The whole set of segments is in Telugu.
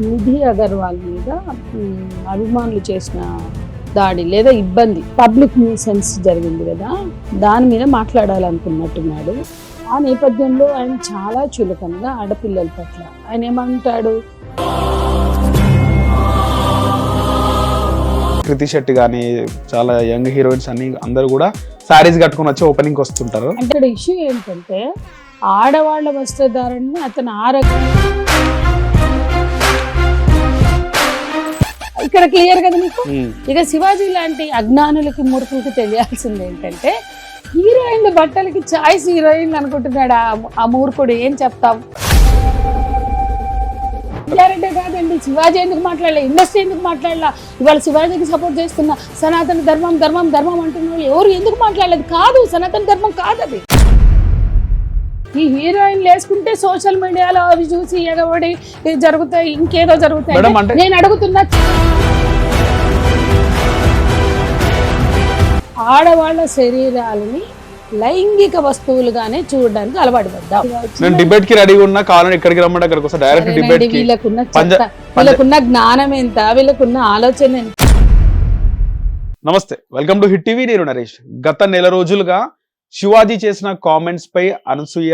నిధి అగర్వాల్ మీద అభిమానులు చేసిన దాడి లేదా ఇబ్బంది పబ్లిక్ న్యూసెన్స్ జరిగింది కదా, దాని మీద మాట్లాడాలనుకున్నట్టున్నాడు. ఆ నేపథ్యంలో ఆయన చాలా చులకనగా ఆడపిల్లల పట్ల ఆయన ఏమంటాడు, కృతి శెట్టి కానీ చాలా యంగ్ హీరోయిన్స్ అన్ని అందరూ కూడా శారీస్ కట్టుకుని వచ్చి ఓపెనింగ్ వస్తుంటారు. అంటే ఇక్కడ ఇష్యూ ఏంటంటే ఆడవాళ్ల వస్త్రధారణని అతను ఇక్కడ క్లియర్ కదా మీకు. ఇక శివాజీ లాంటి అజ్ఞానులకి మూర్ఖులకి తెలియాల్సింది ఏంటంటే హీరోయిన్ బట్టలకి చాయిస్ హీరోయిన్ అనుకుంటున్నాడు ఆ మూర్ఖుడు. ఏం చెప్తాం? క్లారిటీ కాదండి. శివాజీ ఎందుకు మాట్లాడలే, ఇండస్ట్రీ ఎందుకు మాట్లాడలా, ఇవాళ శివాజీకి సపోర్ట్ చేస్తున్న సనాతన ధర్మం ధర్మం ధర్మం అంటున్న వాళ్ళు ఎవరు ఎందుకు మాట్లాడలేదు? కాదు, సనాతన ధర్మం కాదు అది. ఈ హీరోయిన్లు వేసుకుంటే సోషల్ మీడియాలో అవి చూసి ఎగబడి జరుగుతాయి, ఇంకేదో జరుగుతాయి. నేను అడుగుతున్నా, ఆడవాళ్ల శరీరాలని లైంగిక వస్తువులుగానే చూడడానికి అలవాటు పడ్డాం. నేను డిబేట్ కి రెడీగా ఉన్నా, కావాలని ఇక్కడికి రమ్మంటే అక్కడికి వస్తా డైరెక్ట్ డిబేట్ కి. వీళ్ళకున్న జ్ఞానం ఎంత, వీళ్ళకున్న ఆలోచన ఎంత. నమస్తే, వెల్కమ్ టు హిట్ టీవీ. నేను నరేష్. గత నెల రోజులుగా శివాజీ చేసిన కామెంట్స్ పై అనసూయ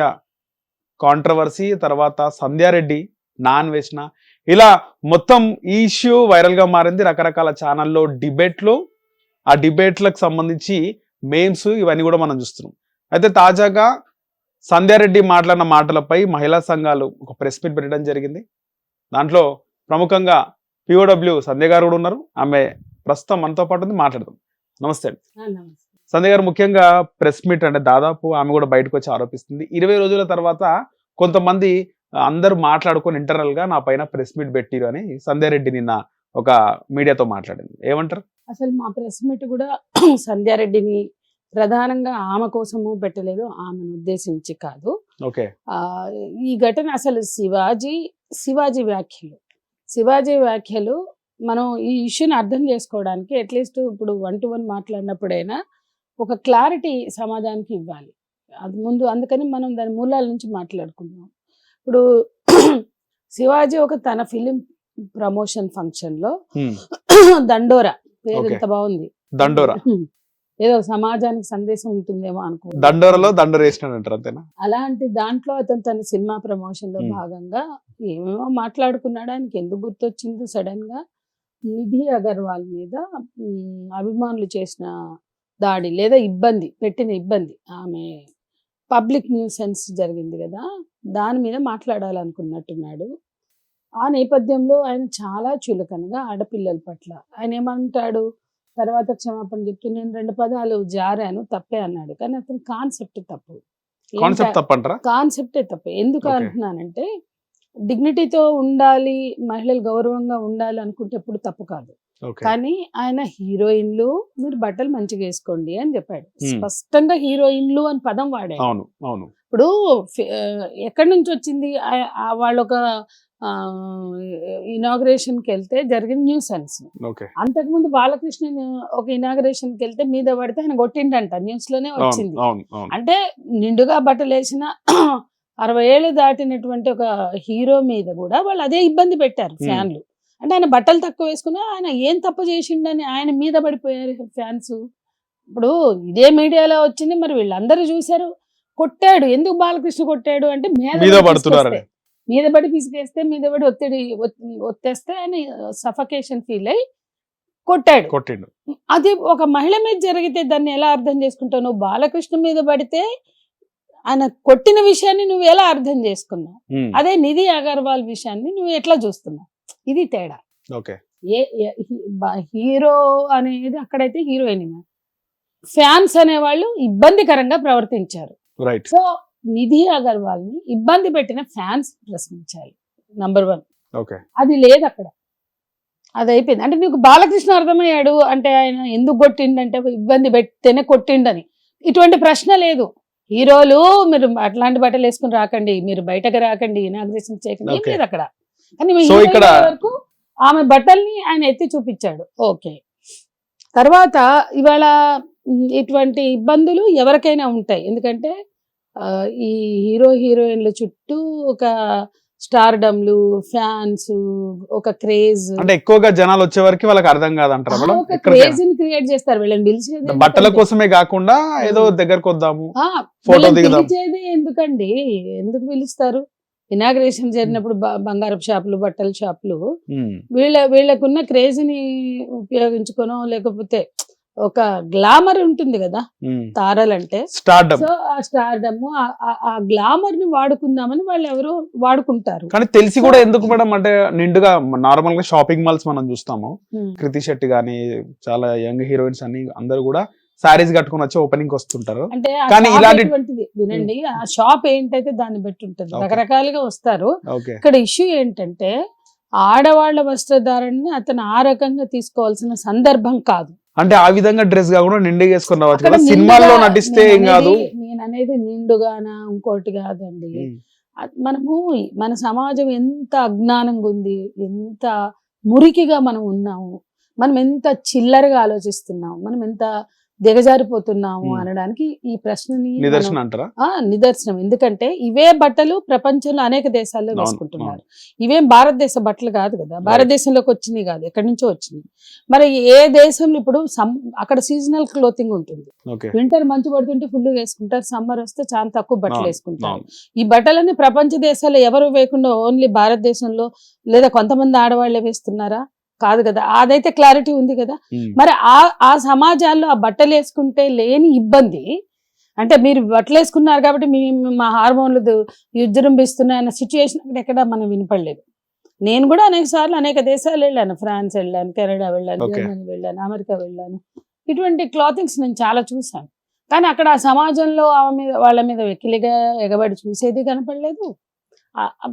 కాంట్రవర్సీ, తర్వాత సంధ్యారెడ్డి నాన్ వేసిన, ఇలా మొత్తం ఈ ఇష్యూ వైరల్ గా మారింది. రకరకాల ఛానల్లో డిబేట్లు, ఆ డిబేట్లకు సంబంధించి మేమ్స్ ఇవన్నీ కూడా మనం చూస్తున్నాం. అయితే తాజాగా సంధ్యారెడ్డి మాట్లాడిన మాటలపై మహిళా సంఘాలు ఒక ప్రెస్ మీట్ పెట్టడం జరిగింది. దాంట్లో ప్రముఖంగా POW సంధ్య గారు కూడా ఉన్నారు. ఆమె ప్రస్తుతం మనతో పాటు ఉంది, మాట్లాడదాం. నమస్తే అండి సంధ్య గారు. ముఖ్యంగా ప్రెస్ మీట్ అంటే దాదాపు ఆమె కూడా బయటకు వచ్చి ఆరోపిస్తుంది, 20 రోజుల తర్వాత కొంతమంది అందరూ మాట్లాడుకొని ఇంటర్నల్ గా నా పైన ప్రెస్ మీట్ పెట్టిరు అని సంధ్యారెడ్డి నిన్న ఒక మీడియాతో మాట్లాడింది. ఏమంటారు? అసలు మా ప్రెస్ మీట్ కూడా సంధ్యారెడ్డిని ప్రధానంగా ఆమె కోసము పెట్టలేదు, ఆమెను ఉద్దేశించి కాదు. ఓకే. ఈ ఘటన అసలు శివాజీ వ్యాఖ్యలు మనం ఈ ఇష్యూని అర్థం చేసుకోవడానికి అట్లీస్ట్ ఇప్పుడు 1-to-1 మాట్లాడినప్పుడైనా ఒక క్లారిటీ సమాజానికి ఇవ్వాలి. అది ముందు, అందుకని మనం దాని మూలాల నుంచి మాట్లాడుకుందాం. ఇప్పుడు శివాజీ తన ఫిలిం ప్రమోషన్ ఫంక్షన్ లో దండోరా పేరు ఎంత బాగుంది, దండోరా, ఏదో సమాజానికి సందేశం ఉంటుందేమో అనుకో, దండోరలో దండోర వేసినాడంటారు అంతేనా? అలాంటి దాంట్లో అతను తన సినిమా ప్రమోషన్ లో భాగంగా ఏమేమో మాట్లాడుకున్నాడు. ఆయనకి ఎందుకు గుర్తొచ్చిందో సడన్ గా నిధి అగర్వాల్ మీద అభిమానులు చేసిన దాడి లేదా పెట్టిన ఇబ్బంది, ఆమె పబ్లిక్ న్యూసెన్స్ జరిగింది కదా, దాని మీద మాట్లాడాలనుకున్నట్టున్నాడు. ఆ నేపథ్యంలో ఆయన చాలా చులకనగా ఆడపిల్లల పట్ల ఆయన ఏమంటాడు, తర్వాత క్షమాపణ చెప్తూ నేను 2 పదాలు జారాను, తప్పే అన్నాడు. కానీ అతని కాన్సెప్టే తప్పు. కాన్సెప్టే తప్పు. ఎందుకు అంటున్నానంటే డిగ్నిటీతో ఉండాలి, మహిళలు గౌరవంగా ఉండాలి అనుకుంటే ఎప్పుడు తప్పు కాదు. కానీ ఆయన హీరోయిన్లు మీరు బట్టలు మంచిగా వేసుకోండి అని చెప్పాడు. స్పష్టంగా హీరోయిన్లు అని పదం వాడాడు. ఇప్పుడు ఎక్కడి నుంచి వచ్చింది? వాళ్ళు ఒక ఇనాగ్రేషన్ కి వెళ్తే జరిగిన న్యూసెన్స్. అంతకుముందు బాలకృష్ణ ఒక ఇనాగ్రేషన్ కి వెళ్తే మీద పడితే ఆయన కొట్టిండంట, న్యూస్ లోనే వచ్చింది. అంటే నిండుగా బట్టలు వేసిన 60 ఏళ్ళు దాటినటువంటి ఒక హీరో మీద కూడా వాళ్ళు అదే ఇబ్బంది పెట్టారు ఫ్యాన్లు. అంటే ఆయన బట్టలు తక్కువ వేసుకున్నా ఆయన ఏం తప్పు చేసిండని ఆయన మీద పడిపోయారు ఫ్యాన్స్. ఇప్పుడు ఇదే మీడియాలో వచ్చింది, మరి వీళ్ళందరూ చూశారు. కొట్టాడు, ఎందుకు బాలకృష్ణ కొట్టాడు అంటే మీద పడి పిసికేస్తే, మీద పడి ఒత్తేస్తే ఆయన సఫకేషన్ ఫీల్ అయ్యి కొట్టాడు. అది ఒక మహిళ మీద జరిగితే దాన్ని ఎలా అర్థం చేసుకుంటావు? నువ్వు బాలకృష్ణ మీద పడితే ఆయన కొట్టిన విషయాన్ని నువ్వు ఎలా అర్థం చేసుకున్నావు? అదే నిధి అగర్వాల్ విషయాన్ని నువ్వు ఎట్లా చూస్తున్నావు? ఇది తేడా. హీరో అనేది అక్కడైతే హీరోయిన్, ఫ్యాన్స్ అనేవాళ్ళు ఇబ్బందికరంగా ప్రవర్తించారు. సో నిధి అగర్వాల్ ని ఇబ్బంది పెట్టిన ఫ్యాన్స్ ప్రశ్నించాలి, నంబర్ 1. అది లేదు అక్కడ, అది అయిపోయింది. అంటే నీకు బాలకృష్ణ అర్థమయ్యాడు అంటే ఆయన ఎందుకు కొట్టిండంటే ఇబ్బంది పెట్టితేనే కొట్టిండని, ఇటువంటి ప్రశ్న లేదు. హీరోలు మీరు అట్లాంటి బట్టలు వేసుకుని రాకండి, మీరు బయటకు రాకండి, ఇనాగ్రేషన్ చేయకండి, ఏం లేదు అక్కడ. కానీ వరకు ఆమె బట్టల్ని ఆయన ఎత్తి చూపించాడు. ఓకే, తర్వాత ఇవాళ ఇటువంటి ఇబ్బందులు ఎవరికైనా ఉంటాయి. ఎందుకంటే ఈ హీరోయిన్ల చుట్టూ ఒక స్టార్డమ్లు, ఫ్యాన్స్, ఒక క్రేజ్, అంటే ఎక్కువగా జనాలు వచ్చే వరకు వాళ్ళకి అర్థం కాదంటారా మేడం? ఒక క్రేజ్ ని క్రియేట్ చేస్తారు. వీళ్ళని పిలిచేది బట్టల కోసమే కాకుండా ఏదో దగ్గరకు వద్దాము, ఫోటో వీళ్ళని దిగుదాం. పిలిచేది ఎందుకండి? ఎందుకు పిలుస్తారు? ఇనాగ్రేషన్ జరిగినప్పుడు బంగారపు షాపులు, బట్టల షాపులు వీళ్ళకున్న క్రేజ్ ని ఉపయోగించుకోనో, లేకపోతే ఒక గ్లామర్ ఉంటుంది కదా తారలంటే, స్టార్డమ్. సో ఆ స్టార్డమ్, ఆ గ్లామర్ ని వాడుకుందామని వాళ్ళు ఎవరో వాడుకుంటారు. కానీ తెలిసి కూడా ఎందుకు మేడం? అంటే నిండుగా నార్మల్ గా షాపింగ్ మాల్స్ మనం చూస్తాము, కృతి శెట్టి గానీ చాలా యంగ్ హీరోయిన్స్ అన్ని అందరూ కూడా సారీస్ కట్టుకుని వచ్చి ఓపెనింగ్ వస్తుంటారు. అంటే కానీ ఇలాంటి వినండి, ఆ షాప్ ఏంటైతే దాన్ని బట్టి ఉంటుంది, రకరకాలుగా వస్తారు. ఇక్కడ ఇష్యూ ఏంటంటే ఆడవాళ్ల వస్త్రధారణని అతను ఆ రకంగా తీసుకోవాల్సిన సందర్భం కాదు. అంటే ఆ విధంగా డ్రెస్ కాకుండా నిండుగా వేసుకుని రావచ్చు కదా, సినిమాల్లో నటిస్తే ఏం కాదు. నేను అనేది నిండుగానా ఇంకోటి కాదండి. మనము మన సమాజం ఎంత అజ్ఞానంగా ఉంది, ఎంత మురికిగా మనం ఉన్నాము, మనం ఎంత చిల్లరగా ఆలోచిస్తున్నాము, మనం ఎంత దిగజారిపోతున్నాము అనడానికి ఈ ప్రశ్నని నిదర్శనం అంటారా? నిదర్శనం. ఎందుకంటే ఇవే బట్టలు ప్రపంచంలో అనేక దేశాల్లో వేసుకుంటున్నారు. ఇవేం భారతదేశ బట్టలు కాదు కదా, భారతదేశంలోకి వచ్చినాయి కాదు, ఎక్కడి నుంచో వచ్చినాయి. మరి ఏ దేశంలో ఇప్పుడు అక్కడ సీజనల్ క్లోతింగ్ ఉంటుంది. వింటర్ మంచు పడుతుంటే ఫుల్ వేసుకుంటారు, సమ్మర్ వస్తే చాలా తక్కువ బట్టలు వేసుకుంటారు. ఈ బట్టలన్నీ ప్రపంచ దేశాల్లో ఎవరు వేయకుండా ఓన్లీ భారతదేశంలో లేదా కొంతమంది ఆడవాళ్లే వేస్తున్నారా? కాదు కదా, అదైతే క్లారిటీ ఉంది కదా. మరి ఆ సమాజాల్లో ఆ బట్టలు వేసుకుంటే లేని ఇబ్బంది, అంటే మీరు బట్టలు వేసుకున్నారు కాబట్టి మా హార్మోన్లు విజృంభిస్తున్నాయన్న సిచ్యువేషన్ అక్కడ ఎక్కడ మనం వినపడలేదు. నేను కూడా అనేక సార్లు అనేక దేశాలు వెళ్ళాను, ఫ్రాన్స్ వెళ్ళాను, కెనడా వెళ్ళాను, జర్మనీ వెళ్ళాను, అమెరికా వెళ్ళాను. ఇటువంటి క్లాతింగ్స్ నేను చాలా చూసాను. కానీ అక్కడ ఆ సమాజంలో వాళ్ళ మీద వెకిలిగా ఎగబడి చూసేది కనపడలేదు.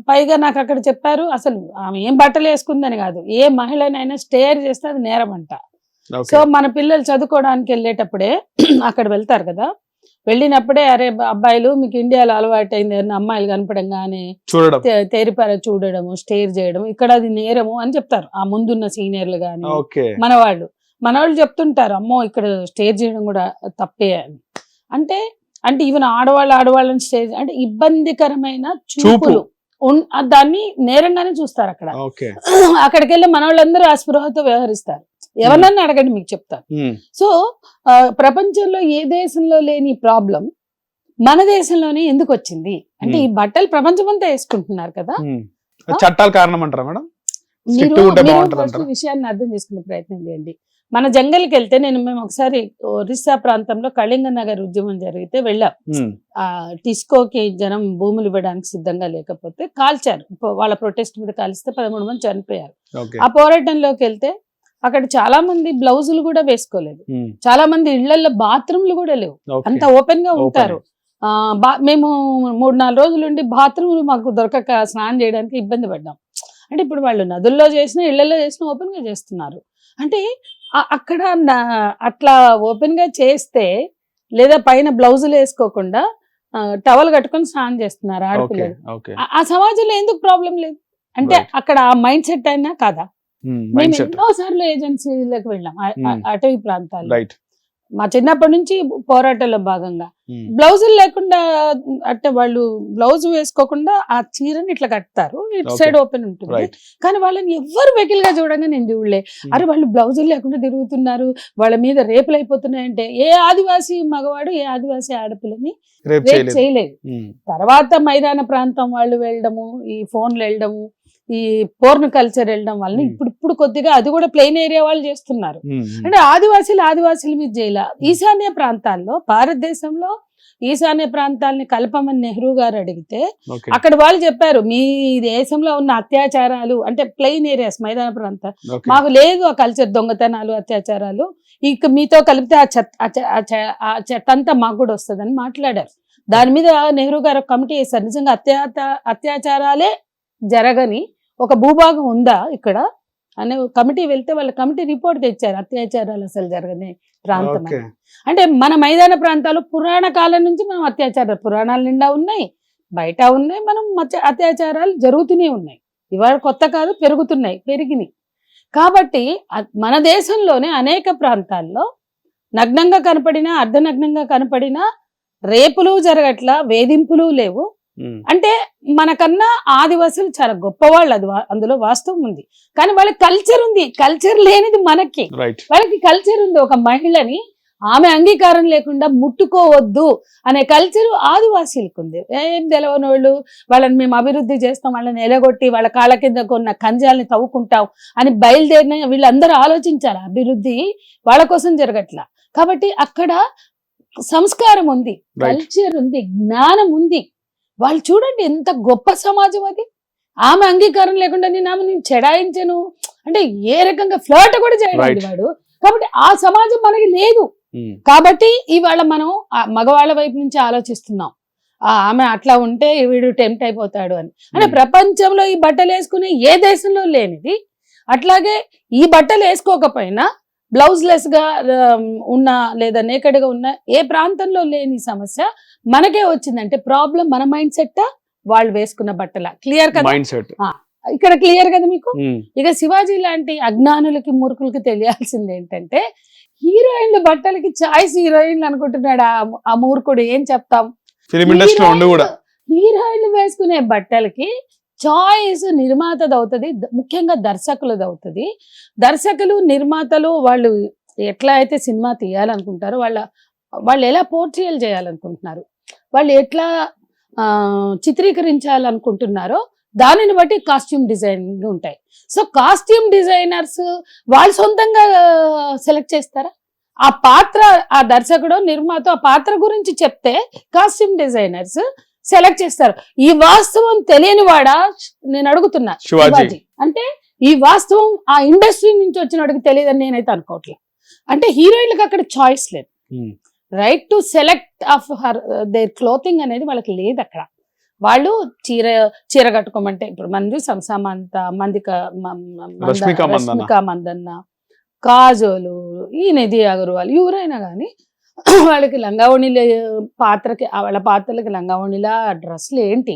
పైగా నాకు అక్కడ చెప్పారు, అసలు ఆమె ఏం బట్టలు వేసుకుందని కాదు, ఏ మహిళనైనా స్టేర్ చేస్తే అది నేరం అంట. సో మన పిల్లలు చదువుకోవడానికి వెళ్ళేటప్పుడే అక్కడ వెళ్తారు కదా, వెళ్ళినప్పుడే అరే అబ్బాయిలు మీకు ఇండియాలో అలవాటు అయింది అమ్మాయిలు కనపడంగానే తేరిపార చూడడము, స్టేర్ చేయడం, ఇక్కడ అది నేరము అని చెప్తారు ఆ ముందున్న సీనియర్లు గాని మనవాళ్ళు చెప్తుంటారు, అమ్మో ఇక్కడ స్టేర్ చేయడం కూడా తప్పే అని. అంటే ఈవెన్ ఆడవాళ్ళని స్టేజ్ అంటే ఇబ్బందికరమైన చూపులు దాన్ని నేరంగానే చూస్తారు అక్కడ. అక్కడికి వెళ్ళి మన వాళ్ళందరూ ఆ స్పృహతో వ్యవహరిస్తారు. ఎవరన్నా అడగండి మీకు చెప్తారు. సో ప్రపంచంలో ఏ దేశంలో లేని ప్రాబ్లం మన దేశంలోనే ఎందుకు వచ్చింది అంటే, ఈ బట్టలు ప్రపంచం అంతా వేసుకుంటున్నారు కదా, చట్టాలు కారణం అంటారా మేడం? మీరు విషయాన్ని అర్థం చేసుకునే ప్రయత్నం చేయండి. మన జంగల్కి వెళ్తే మేము ఒకసారి ఒరిస్సా ప్రాంతంలో కళింగ నగర్ ఉద్యమం జరిగితే వెళ్ళాం. టిస్కోకి జనం భూములు ఇవ్వడానికి సిద్ధంగా లేకపోతే కాల్చారు, వాళ్ళ ప్రొటెస్ట్ మీద కాల్స్తే 13 మంది చనిపోయారు. ఆ పోరాటంలోకి వెళ్తే అక్కడ చాలా మంది బ్లౌజులు కూడా వేసుకోలేదు, చాలా మంది ఇళ్లలో బాత్రూమ్లు కూడా లేవు, అంత ఓపెన్ గా ఉంటారు. మేము 3-4 రోజులు ఉండి బాత్రూమ్లు మాకు దొరకక స్నానం చేయడానికి ఇబ్బంది పడ్డాం. అంటే ఇప్పుడు వాళ్ళు నదుల్లో చేసినా ఇళ్లలో చేసినా ఓపెన్ గా చేస్తున్నారు. అంటే అక్కడ అట్లా ఓపెన్ గా చేస్తే, లేదా పైన బ్లౌజులు వేసుకోకుండా టవల్ కట్టుకొని స్నానం చేస్తున్నారు ఆడపిల్లలు. ఆ సమాజంలో ఎందుకు ప్రాబ్లం లేదు అంటే అక్కడ ఆ మైండ్ సెట్ అయినా కాదా? మేము ఎన్నోసార్లు ఏజెన్సీలకు వెళ్ళాం అటవీ ప్రాంతాల్లో. మా చిన్నప్పటి నుంచి పోరాటంలో భాగంగా బ్లౌజులు లేకుండా అంటే వాళ్ళు బ్లౌజ్ వేసుకోకుండా ఆ చీరని ఇట్లా కడతారు, ఇటు సైడ్ ఓపెన్ ఉంటుంది. కానీ వాళ్ళని ఎవ్వరు వెకిల్గా చూడంగా నేను చూడలే. అరే వాళ్ళు బ్లౌజులు లేకుండా తిరుగుతున్నారు, వాళ్ళ మీద రేపులు అయిపోతున్నాయంటే ఏ ఆదివాసీ మగవాడు ఏ ఆదివాసీ ఆడపిల్లని రేప్ చేయలేదు. తర్వాత మైదాన ప్రాంతం వాళ్ళు వెళ్ళడము, ఈ ఫోన్లు వెళ్ళడము, ఈ పోర్న్ కల్చర్ వెళ్ళడం వల్ల ఇప్పుడు కొద్దిగా అది కూడా ప్లెయిన్ ఏరియా వాళ్ళు చేస్తున్నారు. అంటే ఆదివాసీల మీద చేయాల. ఈశాన్య ప్రాంతాల్లో, భారతదేశంలో ఈశాన్య ప్రాంతాలని కలపమని నెహ్రూ గారు అడిగితే అక్కడ వాళ్ళు చెప్పారు, మీ దేశంలో ఉన్న అత్యాచారాలు అంటే ప్లెయిన్ ఏరియాస్ మైదాన ప్రాంతాలు మాకు లేదు ఆ కల్చర్, దొంగతనాలు అత్యాచారాలు ఇక మీతో కలిపితే ఆ చెత్త అంతా మాకు కూడా వస్తుందని మాట్లాడారు. దాని మీద నెహ్రూ గారు కమిటీ వేశారు. నిజంగా అత్యాచారాలే జరగని ఒక భూభాగం ఉందా ఇక్కడ అనే కమిటీ వెళ్తే వాళ్ళ కమిటీ రిపోర్ట్ తెచ్చారు, అత్యాచారాలు అసలు జరగని ప్రాంతం అని. అంటే మన మైదాన ప్రాంతాలు పురాణ కాలం నుంచి మనం అత్యాచారాలు పురాణాల నిండా ఉన్నాయి, బయట ఉన్నాయి, మనం అత్యాచారాలు జరుగుతూనే ఉన్నాయి. ఇవాళ కొత్త కాదు, పెరిగినాయి. కాబట్టి మన దేశంలోనే అనేక ప్రాంతాల్లో నగ్నంగా కనపడినా, అర్ధనగ్నంగా కనపడినా రేపులు జరగట్లా, వేధింపులు లేవు, అంటే మనకన్నా ఆదివాసులు చాలా గొప్పవాళ్ళు, అది అందులో వాస్తవం ఉంది. కానీ వాళ్ళకి కల్చర్ ఉంది, కల్చర్ లేనిది మనకి. వాళ్ళకి కల్చర్ ఉంది. ఒక మహిళని ఆమె అంగీకారం లేకుండా ముట్టుకోవద్దు అనే కల్చర్ ఆదివాసీలకు ఉంది. ఏం తెలవని వాళ్ళు, వాళ్ళని మేము అభివృద్ధి చేస్తాం, వాళ్ళని ఎలగొట్టి వాళ్ళ కాళ్ళ కింద కొన్న కంజాలని తవ్వుకుంటాం అని బయలుదేరిన వీళ్ళందరూ ఆలోచించారు. అభివృద్ధి వాళ్ళ కోసం జరగట్లా. కాబట్టి అక్కడ సంస్కారం ఉంది, కల్చర్ ఉంది, జ్ఞానం ఉంది. వాళ్ళు చూడండి ఎంత గొప్ప సమాజం అది. ఆమె అంగీకారం లేకుండా నేను చెడాయించను అంటే ఏ రకంగా ఫ్లర్ట్ కూడా చేయడానికి వాడు. కాబట్టి ఆ సమాజం మనకి లేదు. కాబట్టి ఇవాళ మనం మగవాళ్ళ వైపు నుంచి ఆలోచిస్తున్నాం, ఆమె అట్లా ఉంటే వీడు టెంప్ట్ అయిపోతాడు అని. అంటే ప్రపంచంలో ఈ బట్టలు వేసుకునే ఏ దేశంలో లేనిది, అట్లాగే ఈ బట్టలు వేసుకోకపోయినా బ్లౌజ్ లెస్ గా ఉన్న లేదా నేకెడ్ గా ఉన్న ఏ ప్రాంతంలో లేని సమస్య మనకే వచ్చిందంటే ప్రాబ్లం మన మైండ్ సెట్, వాళ్ళు వేసుకున్న బట్టల. క్లియర్ కదా ఇక్కడ, క్లియర్ కదా మీకు? ఇక శివాజీ లాంటి అజ్ఞానులకి మూర్ఖులకి తెలియాల్సింది ఏంటంటే, హీరోయిన్ల బట్టలకి చాయిస్ హీరోయిన్లు అనుకుంటున్నాడు ఆ మూర్ఖుడు. ఏం చెప్తాం? హీరోయిన్లు వేసుకునే బట్టలకి చాయిస్ నిర్మాతది అవుతుంది, ముఖ్యంగా దర్శకులది అవుతుంది. దర్శకులు నిర్మాతలు వాళ్ళు ఎట్లా అయితే సినిమా తీయాలనుకుంటారో, వాళ్ళు ఎలా పోర్ట్రేయల్ చేయాలనుకుంటున్నారు, వాళ్ళు ఎట్లా చిత్రీకరించాలనుకుంటున్నారో దానిని బట్టి కాస్ట్యూమ్ డిజైనింగ్ ఉంటాయి. సో కాస్ట్యూమ్ డిజైనర్స్ వాళ్ళు సొంతంగా సెలెక్ట్ చేస్తారా? ఆ పాత్ర, ఆ దర్శకుడు నిర్మాత ఆ పాత్ర గురించి చెప్తే కాస్ట్యూమ్ డిజైనర్స్ సెలెక్ట్ చేస్తారు. ఈ వాస్తవం తెలియని వాడా నేను అడుగుతున్నా శివాజీ. అంటే ఈ వాస్తవం ఆ ఇండస్ట్రీ నుంచి వచ్చిన వాడికి తెలియదని నేనైతే అనుకోవట్లేదు. అంటే హీరోయిన్లకు అక్కడ చాయిస్ లేదు, right to select of her their clothing అనేది వాళ్ళకి లేదు అక్కడ. వాళ్ళు చీర కట్టుకోమంటే ఇప్పుడు మంది సంసామంత మందిక రష్మిక మందన్న, కాజోలు, ఈ నిధి అగర్వాల్ ఎవరైనా కానీ వాళ్ళకి లంగావణిల పాత్రకి, వాళ్ళ పాత్రలకి లంగావణిలా డ్రెస్లు ఏంటి,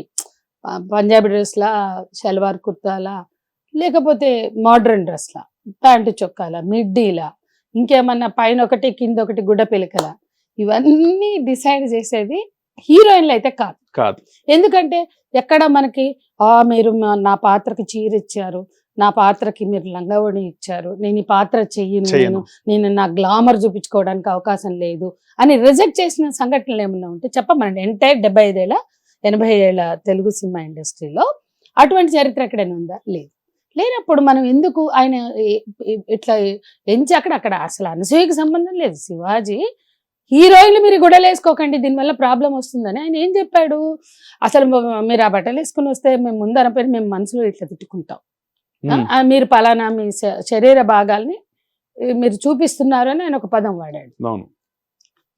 పంజాబీ డ్రెస్లా, షల్వార్ కుర్తాలా, లేకపోతే మోడ్రన్ డ్రెస్లా, ప్యాంటు చొక్కాల, మిడ్డీలా, ఇంకేమన్నా పైన ఒకటి కింద ఒకటి గుడ్డ పిలకల, ఇవన్నీ డిసైడ్ చేసేది హీరోయిన్లు అయితే కాదు. ఎందుకంటే ఎక్కడ మనకి మీరు నా పాత్రకి చీర ఇచ్చారు, నా పాత్రకి మీరు లంగావణి ఇచ్చారు, నేను ఈ పాత్ర చెయ్యను, నేను నా గ్లామర్ చూపించుకోవడానికి అవకాశం లేదు అని రిజెక్ట్ చేసిన సంఘటనలు ఏమన్నా ఉంటే చెప్పమనండి. ఎంటైర్ 75 ఏళ్ళ 80 ఏళ్ళ తెలుగు సినిమా ఇండస్ట్రీలో అటువంటి చరిత్ర ఎక్కడైనా ఉందా? లేదు. లేనప్పుడు మనం ఎందుకు ఆయన ఇట్లా ఎంచి అక్కడ అసలు అనసూయకి సంబంధం లేదు. శివాజీ హీరోయిన్లు మీరు గుడలు వేసుకోకండి, దీనివల్ల ప్రాబ్లం వస్తుందని ఆయన ఏం చెప్పాడు? అసలు మీరు ఆ బట్టలు వేసుకుని వస్తే మేము ముందు అనపోయి మేము మనసులో ఇట్లా తిట్టుకుంటాం, మీరు పలానా మీ శరీర భాగాల్ని మీరు చూపిస్తున్నారు అని ఆయన ఒక పదం వాడాడు.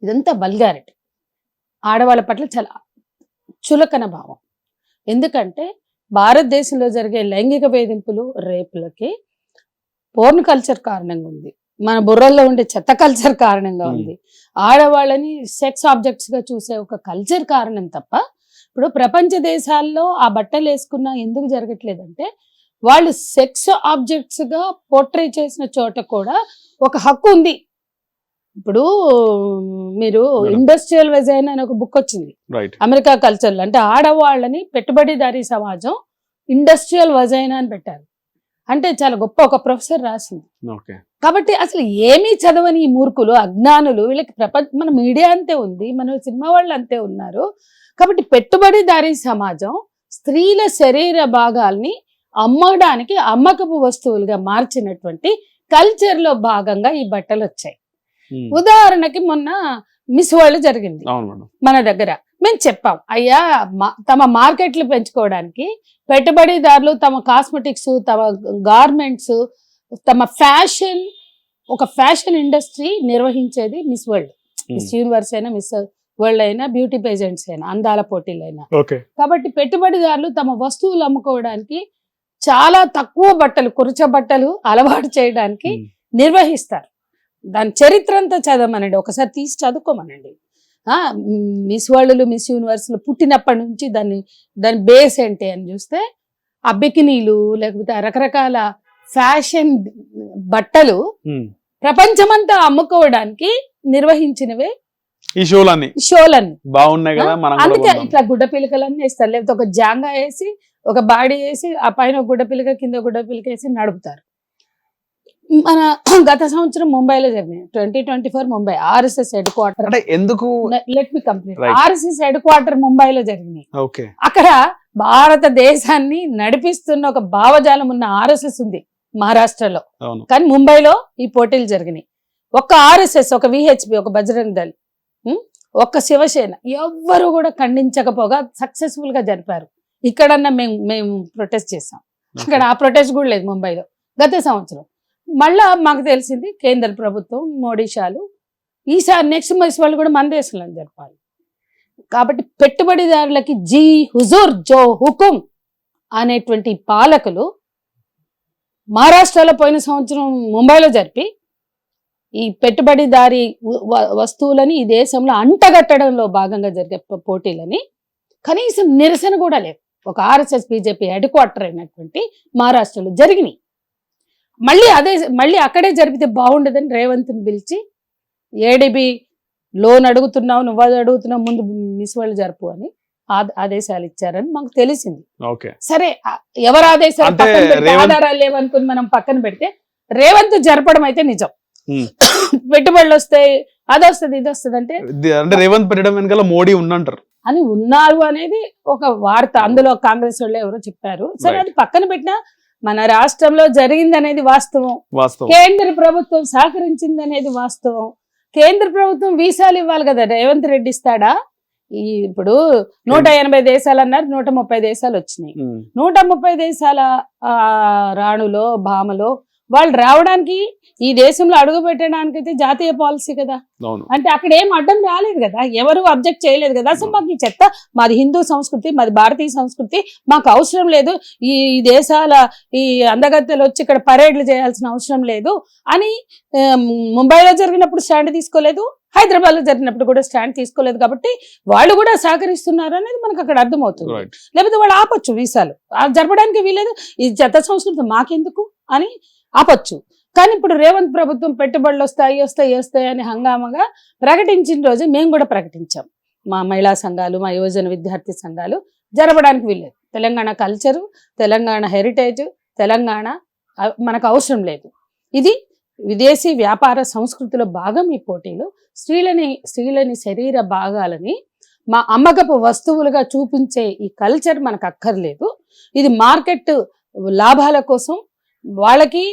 ఇదంతా వల్గారిటీ, ఆడవాళ్ళ పట్ల చాలా చులకన భావం. ఎందుకంటే భారతదేశంలో జరిగే లైంగిక వేధింపులు, రేపులకి పోర్న్ కల్చర్ కారణంగా ఉంది, మన బుర్రల్లో ఉండే చెత్త కల్చర్ కారణంగా ఉంది, ఆడవాళ్ళని సెక్స్ ఆబ్జెక్ట్స్ గా చూసే ఒక కల్చర్ కారణం తప్ప ఇప్పుడు ప్రపంచ దేశాల్లో ఆ బట్టలు వేసుకున్నా ఎందుకు జరగట్లేదంటే వాళ్ళు సెక్స్ ఆబ్జెక్ట్స్ గా పోర్ట్రే చేసిన చోట కూడా ఒక హక్కు ఉంది. ఇప్పుడు మీరు ఇండస్ట్రియల్ వెజైనా అని ఒక బుక్ వచ్చింది అమెరికా కల్చర్లో, అంటే ఆడవాళ్ళని పెట్టుబడిదారీ సమాజం ఇండస్ట్రియల్ వెజైనా అని పెట్టారు. అంటే చాలా గొప్ప ఒక ప్రొఫెసర్ రాసింది. కాబట్టి అసలు ఏమీ చదవని ఈ మూర్ఖులు, అజ్ఞానులు, వీళ్ళకి మన మీడియా అంతే ఉంది, మన సినిమా వాళ్ళు అంతే ఉన్నారు. కాబట్టి పెట్టుబడిదారీ సమాజం స్త్రీల శరీర భాగాల్ని అమ్మడానికి అమ్మకపు వస్తువులుగా మార్చినటువంటి కల్చర్ లో భాగంగా ఈ బట్టలు వచ్చాయి. ఉదాహరణకి మొన్న మిస్ వరల్డ్ జరిగింది మన దగ్గర. మేము చెప్పాం, అయ్యా తమ మార్కెట్లు పెంచుకోవడానికి పెట్టుబడిదారులు తమ కాస్మెటిక్స్, తమ గార్మెంట్స్, తమ ఫ్యాషన్, ఒక ఫ్యాషన్ ఇండస్ట్రీ నిర్వహించేది మిస్ వరల్డ్. మిస్ యూనివర్స్ అయినా, మిస్ వరల్డ్ అయినా, బ్యూటీ పేజెంట్స్ అయినా, అందాల పోటీలైనా. కాబట్టి పెట్టుబడిదారులు తమ వస్తువులు అమ్ముకోవడానికి చాలా తక్కువ బట్టలు, కురచ బట్టలు అలవాటు చేయడానికి నిర్వహిస్తారు. దాని చరిత్ర అంతా చదవమనండి, ఒకసారి తీసి చదువుకోమనండి. మిస్ వరల్డ్లు, మిస్ యూనివర్స్లు పుట్టినప్పటి నుంచి దాని బేస్ ఏంటి అని చూస్తే ఆ బికినీలు, లేకపోతే రకరకాల ఫ్యాషన్ బట్టలు ప్రపంచమంతా అమ్ముకోవడానికి నిర్వహించినవే ఈ షోలన్నీ బాగున్నాయి కదా, మనం కూడా అందుకే కొందాం. ఇట్లా గుడ్డ పిలకలన్నీ వేస్తారు, లేకపోతే ఒక జాంగా వేసి ఒక బాడీ వేసి ఆ పైన ఒక గుడ్డ పిలక కింద గుడ్డ పిలక వేసి నడుపుతారు. మన గత సంవత్సరం ముంబైలో జరిగింది 2024 ముంబై ఆర్ఎస్ఎస్ హెడ్ క్వార్టర్. అంటే ఎందుకు let me complete. Right. RSS head quarter ముంబైలో జరిగినాయి. ఓకే అక్కడ భారతదేశాన్ని నడిపిస్తున్న ఒక భావజాలం ఉన్న ఆర్ఎస్ఎస్ ఉంది మహారాష్ట్రలో, అవును కానీ ముంబైలో ఈ పోటీలు జరిగినాయి. ఒక్క ఆర్ఎస్ఎస్, ఒక విహెచ్పి, ఒక బజరంగ్ దళ్, ఒక్క శివసేన ఎవ్వరు కూడా ఖండించకపోగా సక్సెస్ఫుల్ గా జరిపారు. ఇక్కడన్నా మేము ప్రొటెస్ట్ చేసాం, అక్కడ ఆ ప్రొటెస్ట్ కూడా లేదు ముంబైలో గత సంవత్సరం. మళ్ళా మాకు తెలిసింది కేంద్ర ప్రభుత్వం మోడీ షాలు ఈసారి నెక్స్ట్ మంత్ వాళ్ళు కూడా మన దేశంలో జరపాలి. కాబట్టి పెట్టుబడిదారులకి జీ హుజూర్ జో హుకుం అనేటువంటి పాలకులు మహారాష్ట్రలో పోయిన సంవత్సరం ముంబైలో జరిపి ఈ పెట్టుబడిదారి వస్తువులని ఈ దేశంలో అంటగట్టడంలో భాగంగా జరిగే పోటీలని కనీసం నిరసన కూడా లేదు. ఒక ఆర్ఎస్ఎస్ బీజేపీ హెడ్ క్వార్టర్ అయినటువంటి మహారాష్ట్రలో జరిగినాయి. మళ్ళీ అక్కడే జరిపితే బాగుండదని రేవంత్ని పిలిచి ఏడీబీ లోన్ అడుగుతున్నావు, నువ్వు అడుగుతున్నావు, ముందు మిస్ వాళ్ళు జరుపు అని ఆదేశాలు ఇచ్చారని మాకు తెలిసింది. సరే, ఎవరు ఆదేశాలు ఆధారాలు లేవనుకుని మనం పక్కన పెడితే రేవంత్ జరపడం అయితే నిజం. పెట్టుబడులు వస్తాయి, అది వస్తుంది, ఇది వస్తుంది అంటే రేవంత్ పెట్టడం వెనకాల మోడీ ఉన్నంటారు అని ఉన్నారు అనేది ఒక వార్త. అందులో కాంగ్రెస్ వాళ్ళు ఎవరో చెప్పారు. సరే, అది పక్కన పెట్టినా మన రాష్ట్రంలో జరిగింది అనేది వాస్తవం. కేంద్ర ప్రభుత్వం సహకరించింది అనేది వాస్తవం. కేంద్ర ప్రభుత్వం వీసాలు ఇవ్వాలి కదా, రేవంత్ రెడ్డి ఇస్తాడా? ఇప్పుడు 180 దేశాలు అన్నారు, 130 దేశాలు వచ్చినాయి. 130 దేశాల రాణులో భామలో వాళ్ళు రావడానికి, ఈ దేశంలో అడుగు పెట్టడానికి అయితే జాతీయ పాలసీ కదా. అంటే అక్కడ ఏం అడ్డం రాలేదు కదా, ఎవరు అబ్జెక్ట్ చేయలేదు కదా. అసలు మాకు ఈ చెత్త, మాది హిందూ సంస్కృతి, మాది భారతీయ సంస్కృతి, మాకు అవసరం లేదు, ఈ దేశాల ఈ అందగత్తెలు వచ్చి ఇక్కడ పరేడ్లు చేయాల్సిన అవసరం లేదు అని ముంబైలో జరిగినప్పుడు స్టాండ్ తీసుకోలేదు, హైదరాబాద్ లో జరిగినప్పుడు కూడా స్టాండ్ తీసుకోలేదు. కాబట్టి వాళ్ళు కూడా సహకరిస్తున్నారు అనేది మనకు అక్కడ అర్థమవుతుంది. లేకపోతే వాళ్ళు ఆపొచ్చు వీసాలు, జరపడానికి వీలేదు, ఈ చెత్త సంస్కృతి మాకెందుకు అని ఆపొచ్చు. కానీ ఇప్పుడు రేవంత్ ప్రభుత్వం పెట్టుబడులు వస్తాయి అని హంగామగా ప్రకటించిన రోజు మేము కూడా ప్రకటించాం. మా మహిళా సంఘాలు, మా యువజన విద్యార్థి సంఘాలు జరపడానికి వీల్లేదు. తెలంగాణ కల్చరు, తెలంగాణ హెరిటేజ్, తెలంగాణ మనకు అవసరం లేదు. ఇది విదేశీ వ్యాపార సంస్కృతిలో భాగం. ఈ పోటీలు స్త్రీలని శరీర భాగాలని మా అమ్మకపు వస్తువులుగా చూపించే ఈ కల్చర్ మనకు అక్కర్లేదు. ఇది మార్కెట్ లాభాల కోసం వాళ్ళకి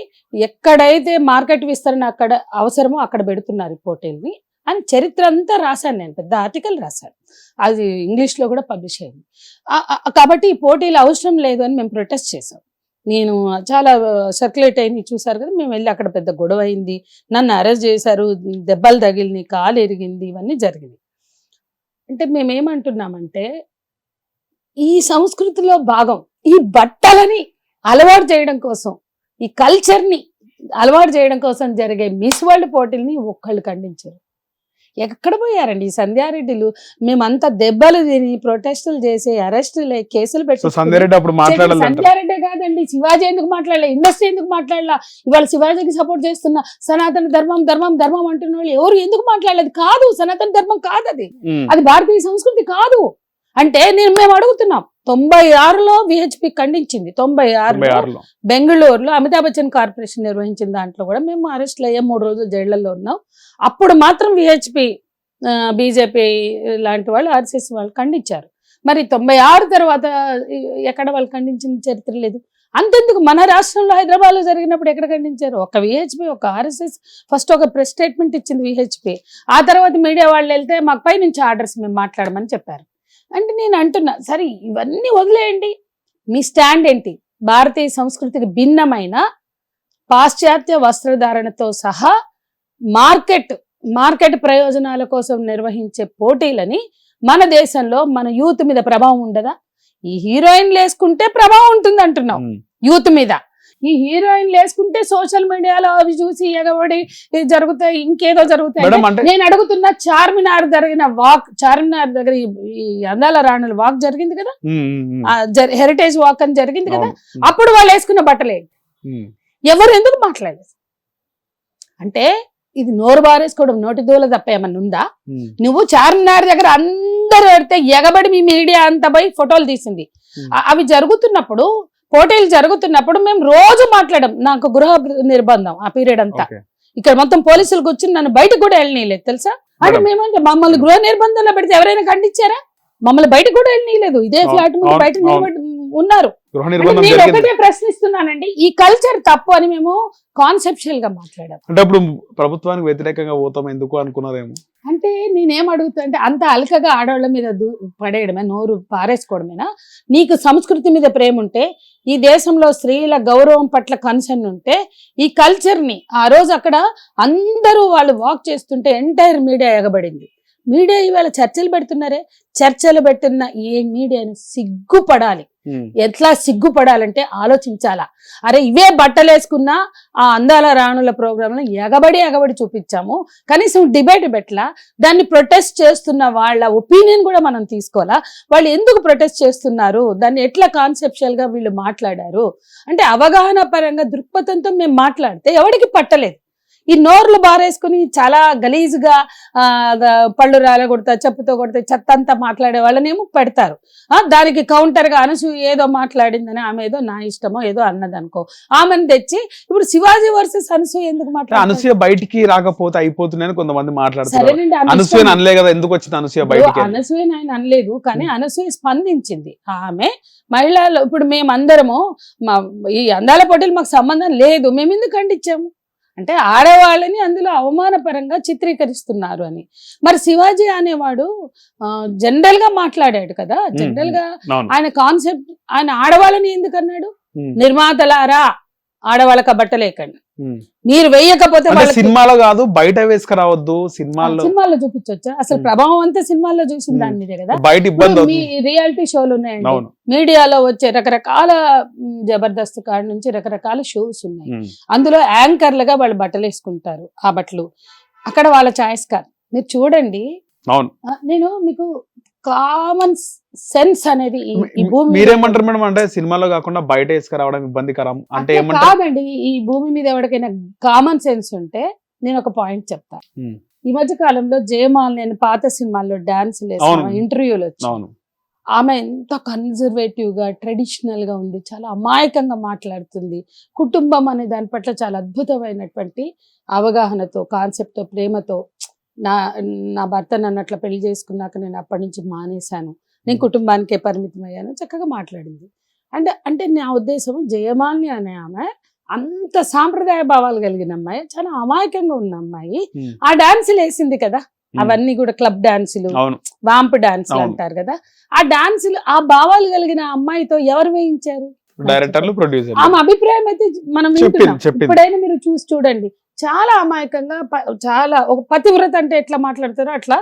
ఎక్కడైతే మార్కెట్ విస్తరణ అక్కడ అవసరమో అక్కడ పెడుతున్నారు ఈ పోటీల్ని అని చరిత్ర అంతా రాశాను నేను, పెద్ద ఆర్టికల్ రాశాను, అది ఇంగ్లీష్లో కూడా పబ్లిష్ అయింది. కాబట్టి ఈ పోటీలు అవసరం లేదు అని మేము ప్రొటెస్ట్ చేసాం. నేను చాలా సర్క్యులేట్ అయింది, చూసారు కదా. మేము వెళ్ళి అక్కడ పెద్ద గొడవ అయింది, నన్ను అరెస్ట్ చేశారు, దెబ్బలు తగిలినాయి, కాలు ఎరిగింది, ఇవన్నీ జరిగింది. అంటే మేమేమంటున్నామంటే ఈ సంస్కృతిలో భాగం ఈ బట్టలని అలవాటు చేయడం కోసం, ఈ కల్చర్ని అలవాటు చేయడం కోసం జరిగే మిస్ వరల్డ్ పోటీల్ని ఒక్కళ్ళు ఖండించారు. ఎక్కడ పోయారండి ఈ సంధ్యారెడ్డిలు? మేమంతా దెబ్బలు తిని ప్రొటెస్టులు చేసి అరెస్టులు కేసులు పెట్టి, సంధ్యారెడ్డి కాదండి, శివాజీ ఎందుకు మాట్లాడలే, ఇండస్ట్రీ ఎందుకు మాట్లాడలా, ఇవాళ శివాజీకి సపోర్ట్ చేస్తున్న సనాతన ధర్మం అంటున్న వాళ్ళు ఎవరు ఎందుకు మాట్లాడలేదు? కాదు, సనాతన ధర్మం కాదు, అది భారతీయ సంస్కృతి కాదు అంటే మేము అడుగుతున్నాం. 96లో విహెచ్పి ఖండించింది. 96లో బెంగళూరులో అమితాబ్ బచ్చన్ కార్పొరేషన్ నిర్వహించిన దాంట్లో కూడా మేము అరెస్ట్లు అయ్యాం, 3 రోజులు జైళ్లలో ఉన్నాం. అప్పుడు మాత్రం విహెచ్పి, బీజేపీ లాంటి వాళ్ళు, ఆర్ఎస్ఎస్ వాళ్ళు ఖండించారు. మరి 96 తర్వాత ఎక్కడ వాళ్ళు ఖండించిన చరిత్ర లేదు. అంతెందుకు మన రాష్ట్రంలో హైదరాబాద్ లో జరిగినప్పుడు ఎక్కడ ఖండించారు? ఒక విహెచ్పి, ఒక ఆర్ఎస్ఎస్ ఫస్ట్ ఒక ప్రెస్ స్టేట్మెంట్ ఇచ్చింది విహెచ్పి. ఆ తర్వాత మీడియా వాళ్ళు వెళ్తే మాకు పై నుంచి ఆర్డర్స్ మేము మాట్లాడమని చెప్పారు. అంటే నేను అంటున్నా, సరే ఇవన్నీ వదిలేయండి, మీ స్టాండ్ ఏంటి? భారతీయ సంస్కృతికి భిన్నమైన పాశ్చాత్య వస్త్రధారణతో సహా మార్కెట్ ప్రయోజనాల కోసం నిర్వహించే పోటీలని మన దేశంలో మన యూత్ మీద ప్రభావం ఉండదా? ఈ హీరోయిన్లు వేసుకుంటే ప్రభావం ఉంటుంది అంటున్నాం యూత్ మీద. ఈ హీరోయిన్లు వేసుకుంటే సోషల్ మీడియాలో అవి చూసి ఎగబడి జరుగుతాయి, ఇంకేదో జరుగుతాయి. నేను అడుగుతున్నా, చార్మినార్ దగ్గర ఈ అందాల రాణుల వాక్ జరిగింది కదా, హెరిటేజ్ వాక్ అని జరిగింది కదా, అప్పుడు వాళ్ళు వేసుకున్న బట్టలే ఎవరు ఎందుకు మాట్లాడలేదు? అంటే ఇది నోరు బారేసుకోవడం నోటి దూల తప్ప ఏమన్నా ఉందా? నువ్వు చార్మినార్ దగ్గర అందరూ పెడితే ఎగబడి మీ మీడియా అంతా పోయి ఫోటోలు తీసింది. అవి జరుగుతున్నప్పుడు, పోటీలు జరుగుతున్నప్పుడు మేము రోజు మాట్లాడాం. నాకు గృహ నిర్బంధం ఆ పీరియడ్ అంతా. ఇక్కడ మొత్తం పోలీసులు కూర్చుని నన్ను బయటకు కూడా వెళ్ళనీయలేదు తెలుసా. అంటే మేమంటే మమ్మల్ని గృహ నిర్బంధంలో పెడితే ఎవరైనా ఖండించారా? మమ్మల్ని బయటకు కూడా వెళ్ళనీయలేదు. ఇదే ఫ్లాట్ ముందు బయట నిలబడి ఉన్నారు. నేను ఒకటే ప్రశ్నిస్తున్నానండి, ఈ కల్చర్ తప్పు అని మేము కాన్సెప్చువల్ గా మాట్లాడాం. అంటే ఇప్పుడు ప్రభుత్వానికి వ్యతిరేకంగా పోతాం ఎందుకు అనుకున్నారేమో. అంటే నేనేం అడుగుతా అంటే అంత అలకగా ఆడవాళ్ళ మీద పడేయడమే, నోరు పారేసుకోవడమేనా? నీకు సంస్కృతి మీద ప్రేమ ఉంటే, ఈ దేశంలో స్త్రీల గౌరవం పట్ల కన్సర్న్ ఉంటే, ఈ కల్చర్ ని ఆ రోజు అక్కడ అందరూ వాళ్ళు వాక్ చేస్తుంటే ఎంటైర్ మీడియా ఎగబడింది. మీడియా ఇవాళ చర్చలు పెడుతున్నారే, చర్చలు పెట్టిన ఏ మీడియాని సిగ్గుపడాలి. ఎట్లా సిగ్గుపడాలంటే ఆలోచించాలా. అరే ఇవే బట్టలు వేసుకున్న ఆ అందాల రాణుల ప్రోగ్రామ్ లో ఎగబడి చూపించాము, కనీసం డిబేట్ పెట్టలా. దాన్ని ప్రొటెస్ట్ చేస్తున్న వాళ్ళ ఒపీనియన్ కూడా మనం తీసుకోవాలా. వాళ్ళు ఎందుకు ప్రొటెస్ట్ చేస్తున్నారు, దాన్ని ఎట్లా కాన్సెప్చువల్ గా వీళ్ళు మాట్లాడారు అంటే అవగాహన పరంగా దృక్పథంతో మేము మాట్లాడితే ఎవరికి పట్టలేదు. ఈ నోర్లు బారేసుకుని చాలా గలీజుగా పళ్ళు రాల కొడతా, చెప్పుతో కొడితే చెత్త అంతా మాట్లాడే వాళ్ళనేమో పెడతారు. దానికి కౌంటర్ గా అనసూయ ఏదో మాట్లాడిందని, ఆమె ఏదో నా ఇష్టమో ఏదో అన్నదనుకో, ఆమెను తెచ్చి ఇప్పుడు శివాజీ వర్సెస్ అనసూయ ఎందుకు మాట్లాడారు? అనసూయ బయటికి రాకపోతే అయిపోతుందని కొంతమంది మాట్లాడుతారు. అనసూయ అనలే కదా, ఎందుకు వచ్చింది అనసూయ బయటికి? అనసూయ ఆయన అనలేదు, కానీ అనసూయ స్పందించింది. ఆమె మహిళలు ఇప్పుడు మేమందరము ఈ అందాల పోటీలు మాకు సంబంధం లేదు, మేము ఎందుకు ఖండించాము అంటే ఆడవాళ్ళని అందులో అవమానపరంగా చిత్రీకరిస్తున్నారు అని. మరి శివాజీ అనేవాడు జనరల్ గా మాట్లాడాడు కదా, జనరల్ గా ఆయన కాన్సెప్ట్, ఆయన ఆడవాళ్ళని ఎందుకు అన్నాడు? నిర్మాతలారా ఆడవాళ్ళక బట్టలేకండి, మీరు వేయకపోతే సినిమాలో కాదు బయట వేసుకురావద్దు. సినిమాల్లో చూపించొచ్చా? అసలు ప్రభావం అంతా సినిమాల్లో చూసిన దాని మీదే కదా. బయట ఇబ్బంది. మీ రియాలిటీ షోలు ఉన్నాయండి, మీడియాలో వచ్చే రకరకాల జబర్దస్త్ కాడ నుంచి రకరకాల షోస్ ఉన్నాయి. అందులో యాంకర్లుగా వాళ్ళు బట్టలు వేసుకుంటారు. ఆ బట్టలు అక్కడ వాళ్ళ చాయిస్ కాదు, మీరు చూడండి. నేను మీకు కామన్ సెన్స్ అనేది మీరేమంటారు మేడం? అంటే సినిమాలో కాకుండా బయట వేసుకురావడం ఇబ్బందికరం అంటే కాదండి. ఈ భూమి మీద ఎవరికైనా కామన్ సెన్స్ ఉంటే నేను ఒక పాయింట్ చెప్తా. ఈ మధ్య కాలంలో జయమాల్ నేను పాత సినిమాల్లో డాన్స్ ఇంటర్వ్యూలు వచ్చాను. ఆమె ఎంత కన్జర్వేటివ్ గా ట్రెడిషనల్ గా ఉంది, చాలా అమాయకంగా మాట్లాడుతుంది. కుటుంబం అనే దాని పట్ల చాలా అద్భుతమైనటువంటి అవగాహనతో, కాన్సెప్ట్ తో, ప్రేమతో. నా భర్త నన్ను అట్లా పెళ్లి చేసుకున్నాక నేను అప్పటి నుంచి మానేశాను, నేను కుటుంబానికే పరిమితం అయ్యాను, చక్కగా మాట్లాడింది. అంటే నా ఉద్దేశం జయమాలిని అనే ఆమె అంత సాంప్రదాయ భావాలు కలిగిన అమ్మాయి, చాలా అమాయకంగా ఉన్న అమ్మాయి ఆ డాన్సులు వేసింది కదా. అవన్నీ కూడా క్లబ్ డాన్సులు, వాంప్ డాన్సులు అంటారు కదా. ఆ డాన్సులు, ఆ భావాలు కలిగిన అమ్మాయితో ఎవరు వేయించారు? డైరెక్టర్లు, ప్రొడ్యూసర్. ఆమె అభిప్రాయం అయితే మనం వింటున్నాం. ఇప్పుడైనా మీరు చూసి చూడండి, చాలా అమాయకంగా, చాలా ఒక పతివ్రత అంటే ఎట్లా మాట్లాడతారో అట్లా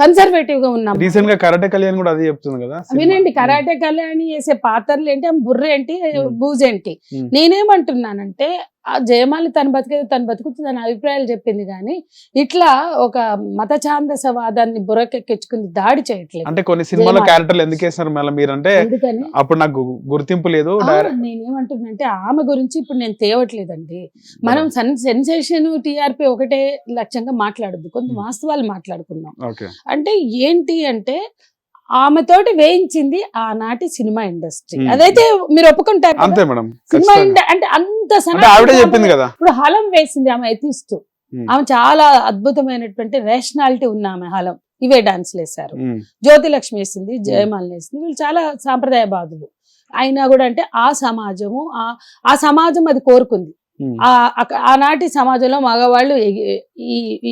కన్సర్వేటివ్ గా ఉన్నాం. రీసెంట్ గా కరాటే కళ్యాణ్ కూడా అదే చెప్తుంది కదా. వినండి, కరాటే కళ్యాణ్ వేసే పాత్రలు ఏంటి, బుర్ర ఏంటి, బూజేంటి. నేనేమంటున్నానంటే ఆ జయమాలి తన బతుకుతుంది తన అభిప్రాయాలు చెప్పింది, కానీ ఇట్లా ఒక మత ఛాందసవాదాన్ని బుర్రకెక్కించుకుని దాడి చేయట్లేదు. అంటే కొన్ని సినిమాలో క్యారెక్టర్లు ఎందుకు వేస్తున్నారు మళ్ళీ మీరంటే? అప్పుడు నాకు గుర్తింపు లేదు. నేనేమంటున్నానంటే ఆమె గురించి ఇప్పుడు నేను తేవట్లేదండి. మనం సెన్సేషన్, టీఆర్పీ ఒకటే లక్ష్యంగా మాట్లాడద్దు, కొంత వాస్తవాలు మాట్లాడుకుందాం. అంటే ఏంటి అంటే ఆమెతోటి వేయించింది ఆనాటి సినిమా ఇండస్ట్రీ, అదైతే మీరు ఒప్పుకుంటారు. సినిమా అంటే అంత చెప్పింది కదా. ఇప్పుడు హలం వేసింది ఆమె ఎథిస్ట్, ఆమె చాలా అద్భుతమైనటువంటి రేషనాలిటీ ఉన్న ఆమె హలం. ఇవే డాన్స్లు వేశారు. జ్యోతిలక్ష్మి వేసింది, జయమాలిని వేసింది, వీళ్ళు చాలా సాంప్రదాయ బాధలు అయినా కూడా అంటే ఆ సమాజం అది కోరుకుంది. ఆనాటి సమాజంలో మగవాళ్ళు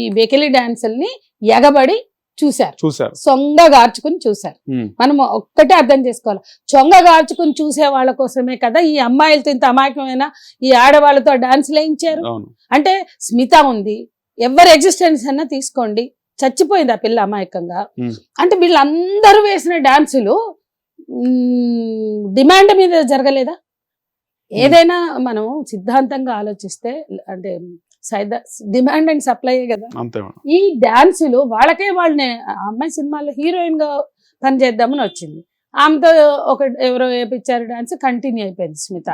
ఈ వెకిలి డాన్సుల్ని ఎగబడి చూశారు, సొంగ గార్చుకుని చూశారు. మనం ఒక్కటే అర్థం చేసుకోవాలి, చొంగ గార్చుకుని చూసే వాళ్ళ కోసమే కదా ఈ అమ్మాయిలతో ఇంత అమాయకమైన ఈ ఆడవాళ్ళతో డాన్స్ వేయించారు. అంటే స్మిత ఉంది, ఎవరి ఎగ్జిస్టెన్స్ అన్నా తీసుకోండి, చచ్చిపోయింది ఆ పిల్ల అమాయకంగా. అంటే వీళ్ళందరూ వేసిన డాన్సులు డిమాండ్ మీద జరగలేదా? ఏదైనా మనం సిద్ధాంతంగా ఆలోచిస్తే అంటే డిమాండ్ అండ్ సప్లై కదా. ఈ డాన్సులు వాళ్ళకే వాళ్ళని అమ్మాయి సినిమాలో హీరోయిన్ గా పనిచేద్దామని వచ్చింది, ఆమెతో ఒక ఎవరో వేపించారు డాన్స్, కంటిన్యూ అయిపోయింది స్మిత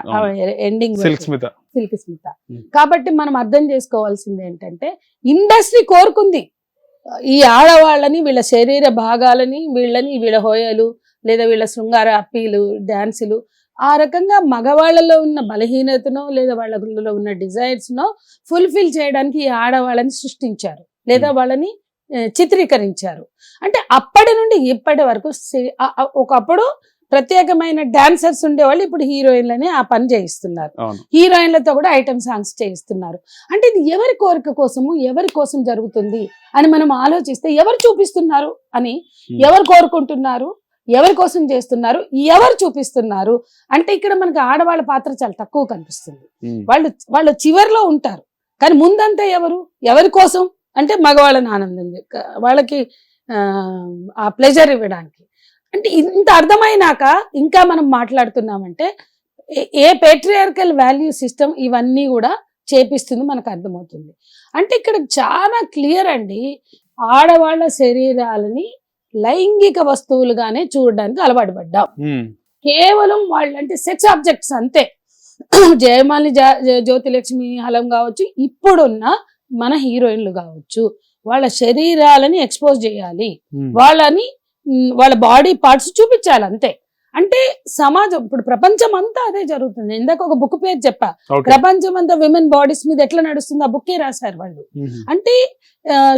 ఎండింగ్ సిల్క్ స్మిత. కాబట్టి మనం అర్థం చేసుకోవాల్సింది ఏంటంటే ఇండస్ట్రీ కోరుకుంది ఈ ఆడవాళ్ళని, వీళ్ళ శరీర భాగాలని, వీళ్ళ హోయలు లేదా వీళ్ళ శృంగార అప్పీలు, డాన్సులు, ఆ రకంగా మగవాళ్ళలో ఉన్న బలహీనతనో లేదా వాళ్ళలో ఉన్న డిజైర్స్ నో ఫుల్ఫిల్ చేయడానికి ఈ ఆడవాళ్ళని సృష్టించారు లేదా వాళ్ళని చిత్రీకరించారు. అంటే అప్పటి నుండి ఇప్పటి వరకు ఒకప్పుడు ప్రత్యేకమైన డాన్సర్స్ ఉండేవాళ్ళు, ఇప్పుడు హీరోయిన్లని ఆ పని చేయిస్తున్నారు. హీరోయిన్లతో కూడా ఐటమ్ సాంగ్స్ చేయిస్తున్నారు. అంటే ఇది ఎవరి కోరిక కోసము, ఎవరి కోసం జరుగుతుంది అని మనం ఆలోచిస్తే ఎవరు చూపిస్తున్నారు అని, ఎవరు కోరుకుంటున్నారు, ఎవరి కోసం చేస్తున్నారు, ఎవరు చూపిస్తున్నారు అంటే ఇక్కడ మనకి ఆడవాళ్ళ పాత్ర చాలా తక్కువ కనిపిస్తుంది. వాళ్ళు చివరిలో ఉంటారు, కానీ ముందంతా ఎవరి కోసం అంటే మగవాళ్ళని ఆనందం, వాళ్ళకి ఆ ప్లెజర్ ఇవ్వడానికి. అంటే ఇంత అర్థమైనాక ఇంకా మనం మాట్లాడుతున్నామంటే ఏ పేట్రియార్కల్ వాల్యూ సిస్టమ్ ఇవన్నీ కూడా చేపిస్తుంది మనకు అర్థమవుతుంది. అంటే ఇక్కడ చాలా క్లియర్ అండి, ఆడవాళ్ళ శరీరాలని లైంగిక వస్తువులుగానే చూడడానికి అలవాటు పడ్డాం. కేవలం వాళ్ళంటే సెక్స్ ఆబ్జెక్ట్స్ అంతే. జయమాలి, జ్యోతిలక్ష్మి హలం కావచ్చు, ఇప్పుడున్న మన హీరోయిన్లు కావచ్చు, వాళ్ళ శరీరాలని ఎక్స్పోజ్ చేయాలి, వాళ్ళ బాడీ పార్ట్స్ చూపించాలి అంతే. అంటే సమాజం ఇప్పుడు ప్రపంచం అంతా అదే జరుగుతుంది. ఇందాక ఒక బుక్ పేరు చెప్పా, ప్రపంచం అంతా విమెన్ బాడీస్ మీద ఎట్లా నడుస్తుంది ఆ బుక్కే రాశారు వాళ్ళు. అంటే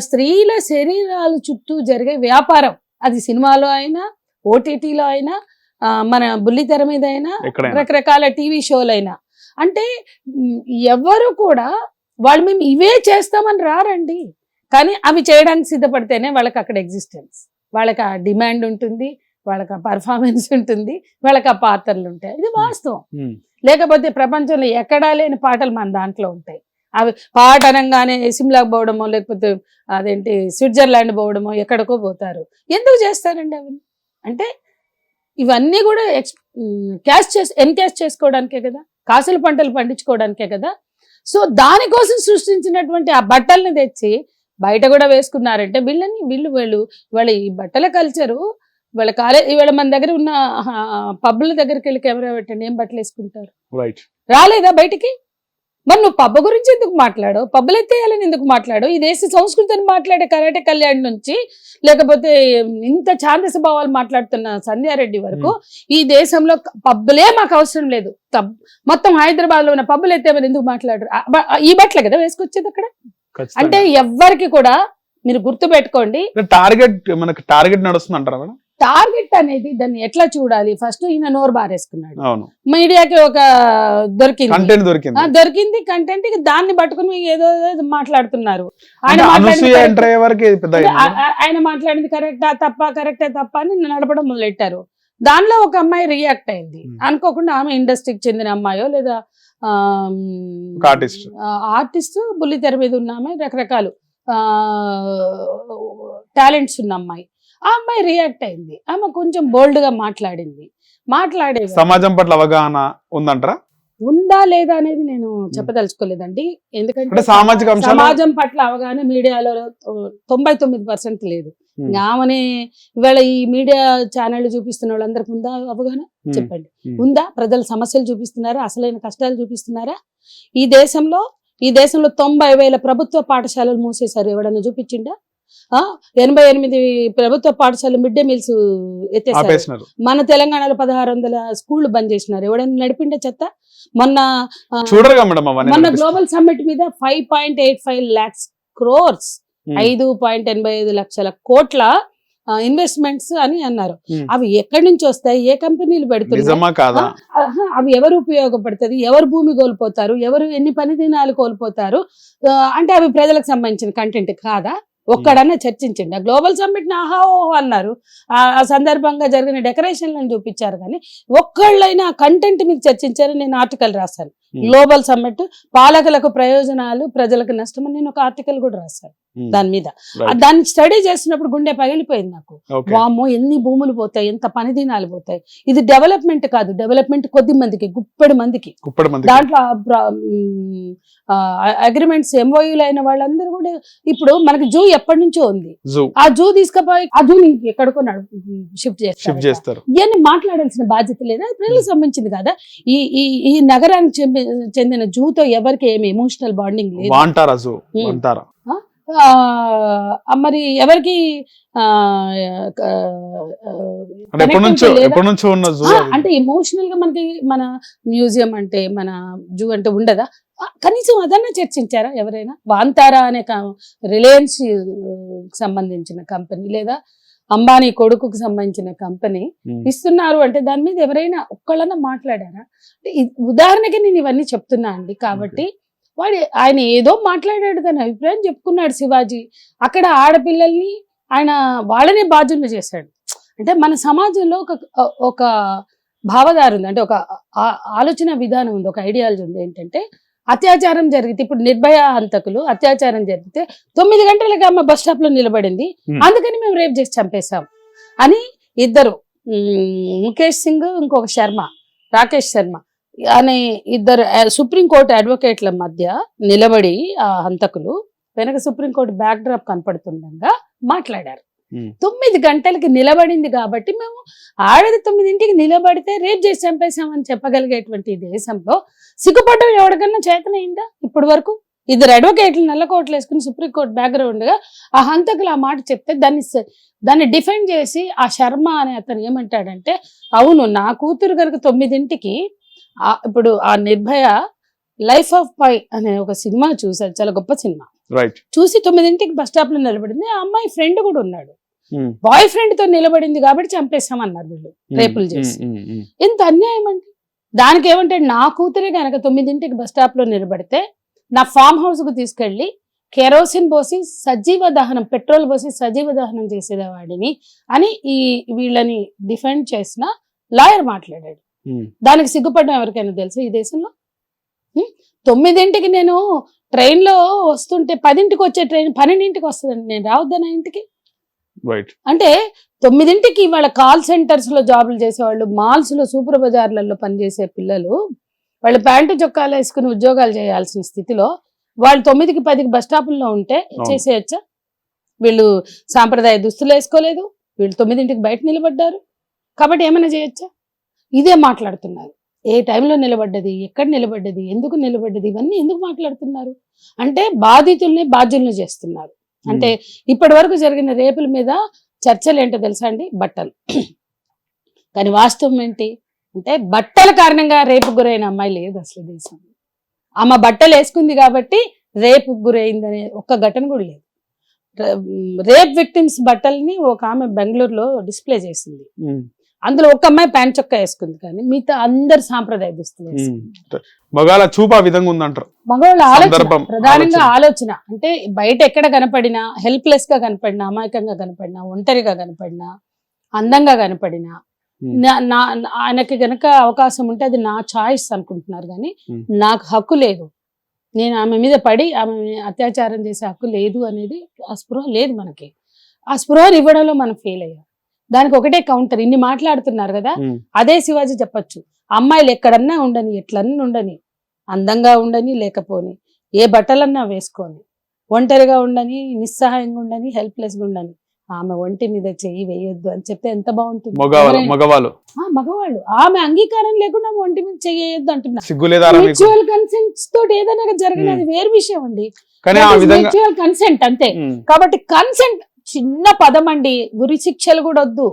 స్త్రీల శరీరాల చుట్టూ జరిగే వ్యాపారం, అది సినిమాలో అయినా, ఓటీటీలో అయినా, మన బుల్లితెర మీద అయినా, రకరకాల టీవీ షోలు అయినా, అంటే ఎవరు కూడా వాళ్ళు మేము ఇవే చేస్తామని రారండి. కానీ అవి చేయడానికి సిద్ధపడితేనే వాళ్ళకి అక్కడ ఎగ్జిస్టెన్స్, వాళ్ళకి ఆ డిమాండ్ ఉంటుంది, వాళ్ళకి ఆ పర్ఫార్మెన్స్ ఉంటుంది, వాళ్ళకి ఆ పాత్రలు ఉంటాయి. ఇది వాస్తవం. లేకపోతే ప్రపంచంలో ఎక్కడా లేని పాటలు మన దాంట్లో ఉంటాయి. అవి పాట అనగానే సిమ్లాకి పోవడమో, లేకపోతే అదేంటి స్విట్జర్లాండ్ పోవడమో, ఎక్కడికో పోతారు. ఎందుకు చేస్తారండి అవి? అంటే ఇవన్నీ కూడా ఎన్కాష్ చేసుకోవడానికే కదా, కాసుల పంటలు పండించుకోవడానికే కదా. సో దానికోసం సృష్టించినటువంటి ఆ బట్టల్ని తెచ్చి బయట కూడా వేసుకున్నారంటే వాళ్ళ ఈ బట్టల కల్చరు, వాళ్ళ ఇవాళ మన దగ్గర ఉన్న పబ్బుల దగ్గరికి వెళ్ళి కెమెరా పెట్టండి, ఏం బట్టలు వేసుకుంటారు? రాలేదా బయటికి? మరి నువ్వు పబ్బ గురించి ఎందుకు మాట్లాడో, పబ్బులు ఎత్తేయాలని ఎందుకు మాట్లాడో? ఈ దేశ సంస్కృతిని మాట్లాడే కరాటే కళ్యాణ్ నుంచి, లేకపోతే ఇంత ఛాందస భావాలు మాట్లాడుతున్న సంధ్యారెడ్డి వరకు ఈ దేశంలో పబ్బులే మాకు అవసరం లేదు, మొత్తం హైదరాబాద్ లో ఉన్న పబ్బులు ఎత్తేమని ఎందుకు మాట్లాడరు? ఈ బట్టలే కదా వేసుకొచ్చేది అక్కడ. అంటే ఎవ్వరికి కూడా మీరు గుర్తు పెట్టుకోండి, టార్గెట్ నడుస్తుంది అంటారా మేడం? టార్గెట్ అనేది దాన్ని ఎట్లా చూడాలి? ఫస్ట్ ఈయన నోరు బారేసుకున్నాడు, మీడియాకి ఒక దొరికింది కంటెంట్, దాన్ని పట్టుకుని ఏదో మాట్లాడుతున్నారు. ఆయన మాట్లాడింది కరెక్టా తప్ప అని నడపడం మొదలెట్టారు. దానిలో ఒక అమ్మాయి రియాక్ట్ అయింది అనుకోకుండా. ఆమె ఇండస్ట్రీకి చెందిన అమ్మాయో లేదా ఆర్టిస్ట్, బుల్లితెర మీద ఉన్న అమ్మాయి, రకరకాల టాలెంట్స్ ఉన్న అమ్మాయి. ఆ అమ్మాయి రియాక్ట్ అయింది, ఆమె కొంచెం బోల్డ్ గా మాట్లాడింది. సమాజం పట్ల అవగాహన ఉందంటారా? ఉందా లేదా అనేది నేను చెప్పదలుచుకోలేదండి. ఎందుకంటే సామాజిక సమాజం పట్ల అవగాహన మీడియాలో 99% లేదు. ఆమెనే ఇవాళ ఈ మీడియా ఛానల్ చూపిస్తున్న వాళ్ళందరికి ఉందా అవగాహన? చెప్పండి, ఉందా? ప్రజల సమస్యలు చూపిస్తున్నారా? అసలైన కష్టాలు చూపిస్తున్నారా? ఈ దేశంలో 90,000 ప్రభుత్వ పాఠశాలలు మూసేశారు, ఎవడన్నా చూపించిండా? 88 ప్రభుత్వ పాఠశాలలు మిడ్ డే మీల్స్ ఎత్తేసారు. మన తెలంగాణలో 1600 స్కూళ్లు బంద్ చేసినారు, ఎవడన్నా నడిపిండే చెత్త? మొన్న గ్లోబల్ సమ్మిట్ మీద 5.85 lakhs crores 5.85 లక్షల కోట్ల ఇన్వెస్ట్మెంట్స్ అని అన్నారు. అవి ఎక్కడి నుంచి వస్తాయి? ఏ కంపెనీలు పెడుతున్నారు? అవి ఎవరు ఉపయోగపడుతుంది? ఎవరు భూమి కోల్పోతారు? ఎవరు ఎన్ని పని దినాలు కోల్పోతారు? అంటే అవి ప్రజలకు సంబంధించిన కంటెంట్ కాదా? ఒక్కడన్నా చర్చించండి. ఆ గ్లోబల్ సమ్మిట్ ఆహా ఓహో అన్నారు, ఆ సందర్భంగా జరిగిన డెకరేషన్లను చూపించారు, కానీ ఒక్కళ్ళైనా కంటెంట్ మీద చర్చించారు. నేను ఆర్టికల్ రాశాను, గ్లోబల్ సమ్మిట్ పాలకులకు ప్రయోజనాలు, ప్రజలకు నష్టం అని నేను ఒక ఆర్టికల్ కూడా రాశాను దాని మీద. దాన్ని స్టడీ చేస్తున్నప్పుడు గుండె పగిలిపోయింది నాకు. వామ్మో, ఎన్ని భూములు పోతాయి, ఎంత పని దినాలు పోతాయి. ఇది డెవలప్మెంట్ కాదు, డెవలప్మెంట్ కొద్ది మందికి, గుప్పెడు మందికి. దాంట్లో అగ్రిమెంట్స్ MOUలు అయిన వాళ్ళందరూ కూడా ఇప్పుడు మనకి జూ ఎప్పటి నుంచో ఉంది. జూ ఆ జూ తీసుకుపోయి ఆ జూ ఎక్కడికో షిఫ్ట్ చేస్తారు. ఇవన్నీ మాట్లాడాల్సిన బాధ్యత లేదా? ప్రజలకు సంబంధించింది కదా. ఈ నగరానికి చెందిన జూతో ఎవరికి ఏమి ఎమోషనల్ బాండింగ్ లేదు. మరి ఎవరికి అంటే ఎమోషనల్ గా మనకి మన మ్యూజియం అంటే మన జూ అంటే ఉండదా? కనీసం అదన్నా చర్చించారా ఎవరైనా? వాంతారా అనే రిలయన్స్ సంబంధించిన కంపెనీ లేదా అంబానీ కొడుకుకు సంబంధించిన కంపెనీ ఇస్తున్నారు అంటే దాని మీద ఎవరైనా ఒక్కళ్ళన్నా మాట్లాడారా? ఉదాహరణకి నేను ఇవన్నీ చెప్తున్నా అండి. కాబట్టి ఆయన ఏదో మాట్లాడాడు, తన అభిప్రాయం చెప్పుకున్నాడు శివాజీ. అక్కడ ఆడపిల్లల్ని ఆయన వాళ్ళనే బాధ్యులు చేశాడు. అంటే మన సమాజంలో ఒక భావధార ఉంది, అంటే ఒక ఆలోచన విధానం ఉంది, ఒక ఐడియాలజీ ఉంది. ఏంటంటే అత్యాచారం జరిగితే, ఇప్పుడు నిర్భయ హంతకులు అత్యాచారం జరిగితే 9 గంటలకి అమ్మ బస్ స్టాప్ లో నిలబడింది, అందుకని మేము రేప్ చేసి చంపేశాం అని ఇద్దరు, ముఖేష్ సింగ్ ఇంకొక శర్మ, రాకేష్ శర్మ అనే ఇద్దరు సుప్రీంకోర్టు అడ్వకేట్ల మధ్య నిలబడి ఆ హంతకులు వెనక సుప్రీంకోర్టు బ్యాక్ డ్రాప్ కనపడుతుండగా మాట్లాడారు. 9 గంటలకి నిలబడింది కాబట్టి మేము ఆడది 9ంటికి నిలబడితే రేప్ చేసి చంపేశామని చెప్పగలిగేటువంటి దేశంలో సిగ్గుపడ్డం ఎవరికన్నా చేతనైందా ఇప్పటి వరకు? ఇద్దరు అడ్వకేట్లు నల్ల కోట్లు వేసుకుని సుప్రీంకోర్టు బ్యాక్గ్రౌండ్ గా ఆ హంతకులు ఆ మాట చెప్తే దాన్ని డిఫెండ్ చేసి ఆ శర్మ అనే అతను ఏమంటాడంటే, అవును నా కూతురు కనుక 9ంటికి ఇప్పుడు ఆ నిర్భయ లైఫ్ ఆఫ్ పై అనే ఒక సినిమా చూసారు, చాలా గొప్ప సినిమా. చూసి 9ంటికి బస్ స్టాప్ లో నిలబడింది. ఆ అమ్మాయి ఫ్రెండ్ కూడా ఉన్నాడు, బాయ్ ఫ్రెండ్ తో నిలబడింది కాబట్టి చంపేశామన్నారు వీళ్ళు రేపులు చేసి. ఎంత అన్యాయం అండి. దానికి ఏమంటే, నా కూతురే కనుక 9ంటికి బస్ స్టాప్ లో నిలబడితే నా ఫామ్ హౌస్ కు తీసుకెళ్లి కెరోసిన్ పోసి సజీవ దహనం, పెట్రోల్ పోసి సజీవ దహనం చేసేవాడిని అని వీళ్ళని డిఫెండ్ చేసిన లాయర్ మాట్లాడాడు. దానికి సిగ్గుపడడం ఎవరికైనా తెలుసా ఈ దేశంలో? 9ంటికి నేను ట్రైన్ లో వస్తుంటే 10ంటికి వచ్చే ట్రైన్ 12ంటికి వస్తుందండి, నేను రావద్దా నా ఇంటికి? అంటే 9ంటికి వాళ్ళ కాల్ సెంటర్స్ లో జాబులు చేసేవాళ్ళు, మాల్స్ లో, సూపర్ బజార్లలో పనిచేసే పిల్లలు వాళ్ళు ప్యాంటు చొక్కాలు వేసుకుని ఉద్యోగాలు చేయాల్సిన స్థితిలో వాళ్ళు 9కి 10కి బస్ స్టాపుల్లో ఉంటే చేసేయచ్చా? వీళ్ళు సాంప్రదాయ దుస్తులు వేసుకోలేదు, వీళ్ళు 9ంటికి బయట నిలబడ్డారు కాబట్టి ఏమైనా చేయొచ్చా? ఇదే మాట్లాడుతున్నారు. ఏ టైంలో నిలబడ్డది, ఎక్కడ నిలబడ్డది, ఎందుకు నిలబడ్డది, ఇవన్నీ ఎందుకు మాట్లాడుతున్నారు అంటే బాధితుల్ని బాధ్యుల్ని చేస్తున్నారు. అంటే ఇప్పటి వరకు జరిగిన రేపుల మీద చర్చలు ఏంటో తెలుసా అండి? బట్టలు. కానీ వాస్తవం ఏంటి అంటే, బట్టల కారణంగా రేపు గురైన అమ్మాయి లేదు అసలు దేశంలో. ఆమె బట్టలు వేసుకుంది కాబట్టి రేపు గురైందనే ఒక్క ఘటన కూడా లేదు. రేప్ విక్టిమ్స్ బట్టల్ని ఒక ఆమె బెంగళూరులో డిస్ప్లే చేసింది. అందులో ఒక అమ్మాయి ప్యాంట్ చొక్కా వేసుకుంది, కానీ మిగతా అందరు సాంప్రదాయ దుస్తులు వేసుకుంది. మగవాళ్ళ చూపు ఆ విధంగా ఉందంటారు. మగవాళ్ళ ఆలోచన, ప్రధానంగా ఆలోచన అంటే బయట ఎక్కడ కనపడినా, హెల్ప్లెస్ గా కనపడినా, అమాయకంగా కనపడినా, ఒంటరిగా కనపడినా, అందంగా కనపడినా, ఆయనకి గనక అవకాశం ఉంటే అది నా చాయిస్ అనుకుంటున్నారు, కానీ నాకు హక్కు లేదు, నేను ఆమె మీద పడి ఆమె అత్యాచారం చేసే హక్కు లేదు అనేది ఆ స్పృహ లేదు మనకి. ఆ స్పృహను ఇవ్వడంలో మనం ఫెయిల్ అయ్యాం. దానికి ఒకటే కౌంటర్. ఇన్ని మాట్లాడుతున్నారు కదా, అదే శివాజీ చెప్పచ్చు, అమ్మాయిలు ఎక్కడన్నా ఉండని, ఎట్లన్నా ఉండని, అందంగా ఉండని, లేకపోని, ఏ బట్టలన్నా వేసుకొని, ఒంటరిగా ఉండని, నిస్సహాయంగా ఉండని, హెల్ప్లెస్ గా ఉండని, ఆమె ఒంటి మీద చెయ్యి వేయొద్దు అని చెప్తే ఎంత బాగుంటుంది. మగవాళ్ళు ఆమె అంగీకారం లేకుండా ఒంటి మీద చెయ్యొద్దు అంటున్నారు. మ్యూచువల్ కన్సెంట్ తోటి ఏదైనా జరిగినది వేరు విషయం అండి. మ్యూచువల్ కన్సెంట్ అంతే. కాబట్టి కన్సెంట్ చిన్న పదం అండి. గురి శిక్షలు కూడా వద్దు.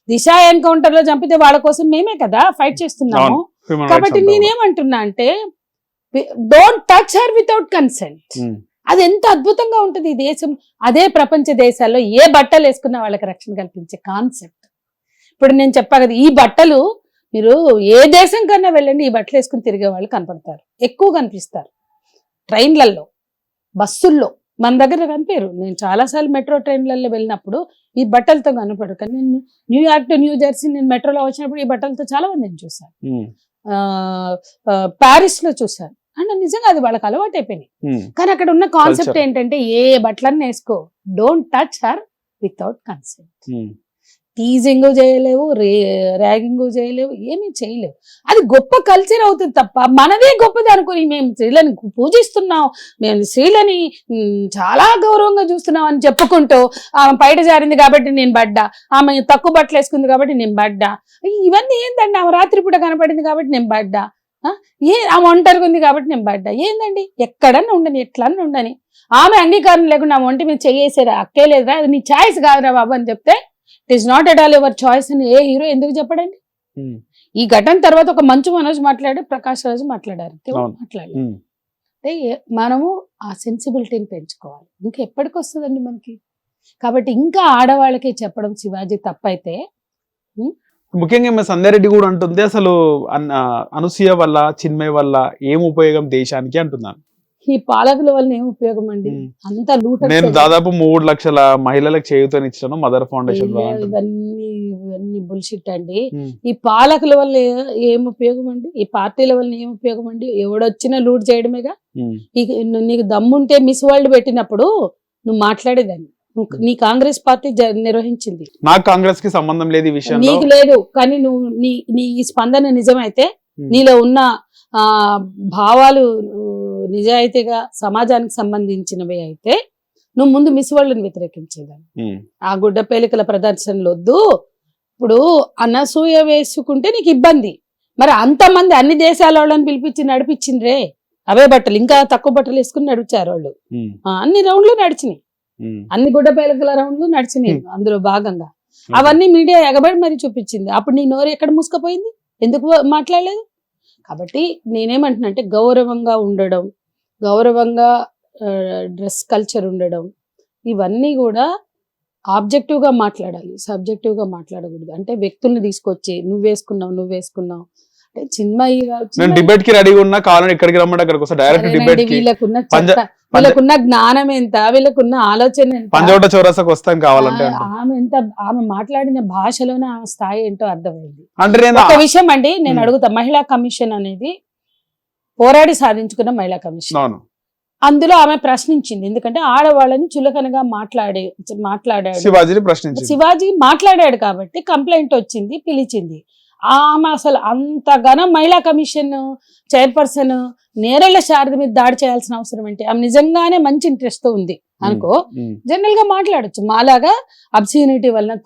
దిశ ఎన్కౌంటర్ లో చంపితే వాళ్ళ కోసం మేమే కదా ఫైట్ చేస్తున్నాము. కాబట్టి నేనేమంటున్నా అంటే, don't touch her without consent. అది ఎంత అద్భుతంగా ఉంటుంది ఈ దేశం. అదే ప్రపంచ దేశాల్లో ఏ బట్టలు వేసుకున్న వాళ్ళకి రక్షణ కల్పించే కాన్సెప్ట్. ఇప్పుడు నేను చెప్పా కదా, ఈ బట్టలు మీరు ఏ దేశం కన్నా వెళ్ళండి, ఈ బట్టలు వేసుకుని తిరిగే వాళ్ళు కనపడతారు, ఎక్కువ కనిపిస్తారు. ట్రైన్లలో, బస్సుల్లో మన దగ్గర కనిపారు. నేను చాలాసార్లు మెట్రో ట్రైన్లలో వెళ్ళినప్పుడు ఈ బట్టలతో కనపడరు. కానీ నేను న్యూయార్క్ టు న్యూ జెర్సీ నేను మెట్రోలో వచ్చినప్పుడు ఈ బట్టలతో చాలా మందిని చూశాను. ప్యారిస్ లో చూశాను. అంటే నిజంగా అది వాళ్ళకి అలవాటు అయిపోయినాయి. కానీ అక్కడ ఉన్న కాన్సెప్ట్ ఏంటంటే, ఏ బట్టలన్నీ వేసుకో, don't touch her without consent. Teasing చేయలేవు, ర్యాగింగ్ చేయలేవు, ఏమీ చేయలేవు. అది గొప్ప కల్చర్ అవుతుంది తప్ప మనదే గొప్పది అనుకుని మేము స్త్రీలని పూజిస్తున్నాం, మేము స్త్రీలని చాలా గౌరవంగా చూస్తున్నాం అని చెప్పుకుంటూ ఆమె బయట జారింది కాబట్టి నేను పడ్డా, ఆమె తక్కువ బట్టలు వేసుకుంది కాబట్టి నేను పడ్డా, ఇవన్నీ ఏంటండి? ఆమె రాత్రిపూట కనపడింది కాబట్టి నేను పడ్డా, ఆమె ఒంటరిగా ఉంది కాబట్టి నేను పడ్డా, ఏందండి? ఎక్కడన్నా ఉండని, ఎట్లన్నా ఉండని, ఆమె అంగీకారం లేకుండా ఆమె ఒంటి మీద చెయ్యేసారా, అక్కేలేదురా, అది నీ ఛాయిస్ కాదురా బాబు అని చెప్తే it is not at all your choice అని ఏ హీరో ఎందుకు చెప్పడండి? ఈ ఘటన తర్వాత ఒక మంచు మనోజ్ మాట్లాడి, ప్రకాష్ రాజు మాట్లాడారు, మాట్లాడారు. అంటే మనము ఆ సెన్సిబిలిటీని పెంచుకోవాలి. ఇంకా ఎప్పటికి వస్తుందండి మనకి? కాబట్టి ఇంకా ఆడవాళ్ళకి చెప్పడం శివాజీ తప్పైతే, ముఖ్యంగా సంధ్యారెడ్డి కూడా అంటుంది అసలు అనసూయ వల్ల, చిన్మయ్ వల్ల ఏం ఉపయోగం దేశానికి అంటున్నాను. ఈ పాలకుల వల్ల ఏం ఉపయోగం అండి? అంత లూట. నేను దాదాపు 3 లక్షల మహిళలకు చేయూతనిచ్చాను మదర్ ఫౌండేషన్. ఇవన్నీ బుల్షిట్ అండి. ఈ పాలకుల వల్ల ఏం ఉపయోగం అండి? ఈ పార్టీల వల్ల ఏం ఉపయోగం అండి? ఎవడొచ్చినా లూట్ చేయడమేగా. నీకు దమ్ముంటే మిస్ వరల్డ్ పెట్టినప్పుడు నువ్వు మాట్లాడేదాన్ని. నీ కాంగ్రెస్ పార్టీ నిర్వహించింది, నాకు కాంగ్రెస్ కి సంబంధం లేదు ఈ విషయం, నీకు లేదు. కానీ నువ్వు నీ స్పందన నిజమైతే, నీలో ఉన్న భావాలు నిజాయితీగా సమాజానికి సంబంధించినవి అయితే, నువ్వు ముందు మిస్ వరల్డ్ని వ్యతిరేకించేదాన్ని. ఆ గుడ్డ పేలికల ప్రదర్శనలు వద్దు. ఇప్పుడు అనసూయ వేసుకుంటే నీకు ఇబ్బంది, మరి అంతమంది అన్ని దేశాల వాళ్ళని పిలిపించి నడిపించిండ్రే, అవే బట్టలు, ఇంకా తక్కువ బట్టలు వేసుకుని నడిచారు వాళ్ళు. అన్ని రౌండ్లు నడిచినాయి, అన్ని గుడ్డ పేలికల రౌండ్లు నడిచినాయి. అందులో భాగంగా అవన్నీ మీడియా ఎగబడి మరి చూపించింది. అప్పుడు నీ నోరు ఎక్కడ మూసుకుపోయింది? ఎందుకు మాట్లాడలేదు? కాబట్టి నేనేమంటున్నా అంటే, గౌరవంగా ఉండడం, గౌరవంగా డ్రెస్ కల్చర్ ఉండడం, ఇవన్నీ కూడా ఆబ్జెక్టివ్ గా మాట్లాడాలి, సబ్జెక్టివ్ గా మాట్లాడకూడదు. అంటే వ్యక్తుల్ని తీసుకొచ్చి నువ్వు వేసుకున్నావు అంటే చిన్మయి డిబేట్ కి రెడీగా ఉన్నా, కావాలని ఇక్కడికి రమ్మంటే అక్కడికి వస్తా డైరెక్ట్ డిబేట్ కి. వీళ్ళకున్న జ్ఞానం ఎంత, వీళ్ళకున్న ఆలోచన ఎంత, పంజోట చౌరస్తాకు వస్తాం కావాలంటే. ఆమె మాట్లాడిన భాషలోనే ఆమె స్థాయి ఏంటో అర్థమైంది. ఒక విషయం అండి నేను అడుగుతా, మహిళా కమిషన్ అనేది పోరాడి సాధించుకున్న మహిళా కమిషన్. అందులో ఆమె ప్రశ్నించింది, ఎందుకంటే ఆడవాళ్ళని చులకనగా మాట్లాడాడు శివాజీ మాట్లాడాడు కాబట్టి కంప్లైంట్ వచ్చింది, పిలిచింది. ఆమె అసలు అంతగానో మహిళా కమిషన్ చైర్పర్సన్ నేరేళ్ల శారద మీద దాడి చేయాల్సిన అవసరం ఏంటి? ఆమె నిజంగానే మంచి ఇంట్రెస్ట్ తో ఉంది అనుకో, జనరల్ గా మాట్లాడచ్చు. మాలాగా అబ్సీనిటీ వలన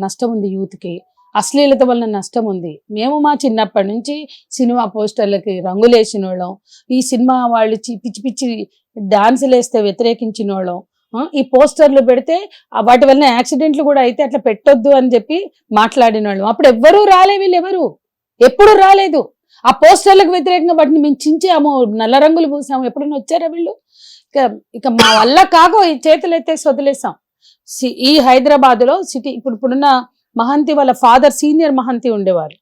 నష్టం ఉంది, యూత్ కి అశ్లీలత వలన నష్టం ఉంది. మేము మా చిన్నప్పటి నుంచి సినిమా పోస్టర్లకి రంగులేసిన వాళ్ళం, ఈ సినిమా వాళ్ళు పిచ్చి పిచ్చి డాన్సులు వేస్తే వ్యతిరేకించిన వాళ్ళం, ఈ పోస్టర్లు పెడితే వాటి వలన యాక్సిడెంట్లు కూడా అయితే అట్లా పెట్టొద్దు అని చెప్పి మాట్లాడిన వాళ్ళం. అప్పుడు ఎవ్వరూ రాలే, వీళ్ళు ఎవరు ఎప్పుడు రాలేదు. ఆ పోస్టర్లకు వ్యతిరేకంగా వాటిని మేము చించాము, నల్ల రంగులు పూసాము. ఎప్పుడైనా వచ్చారా వీళ్ళు? ఇక మా వల్ల కాకో ఈ చేతులు ఎత్తేసి వదిలేసాం. ఈ హైదరాబాద్ లో సిటీ ఇప్పుడున్న మహంతి వాళ్ళ ఫాదర్, సీనియర్ మహంతి ఉండేవారు,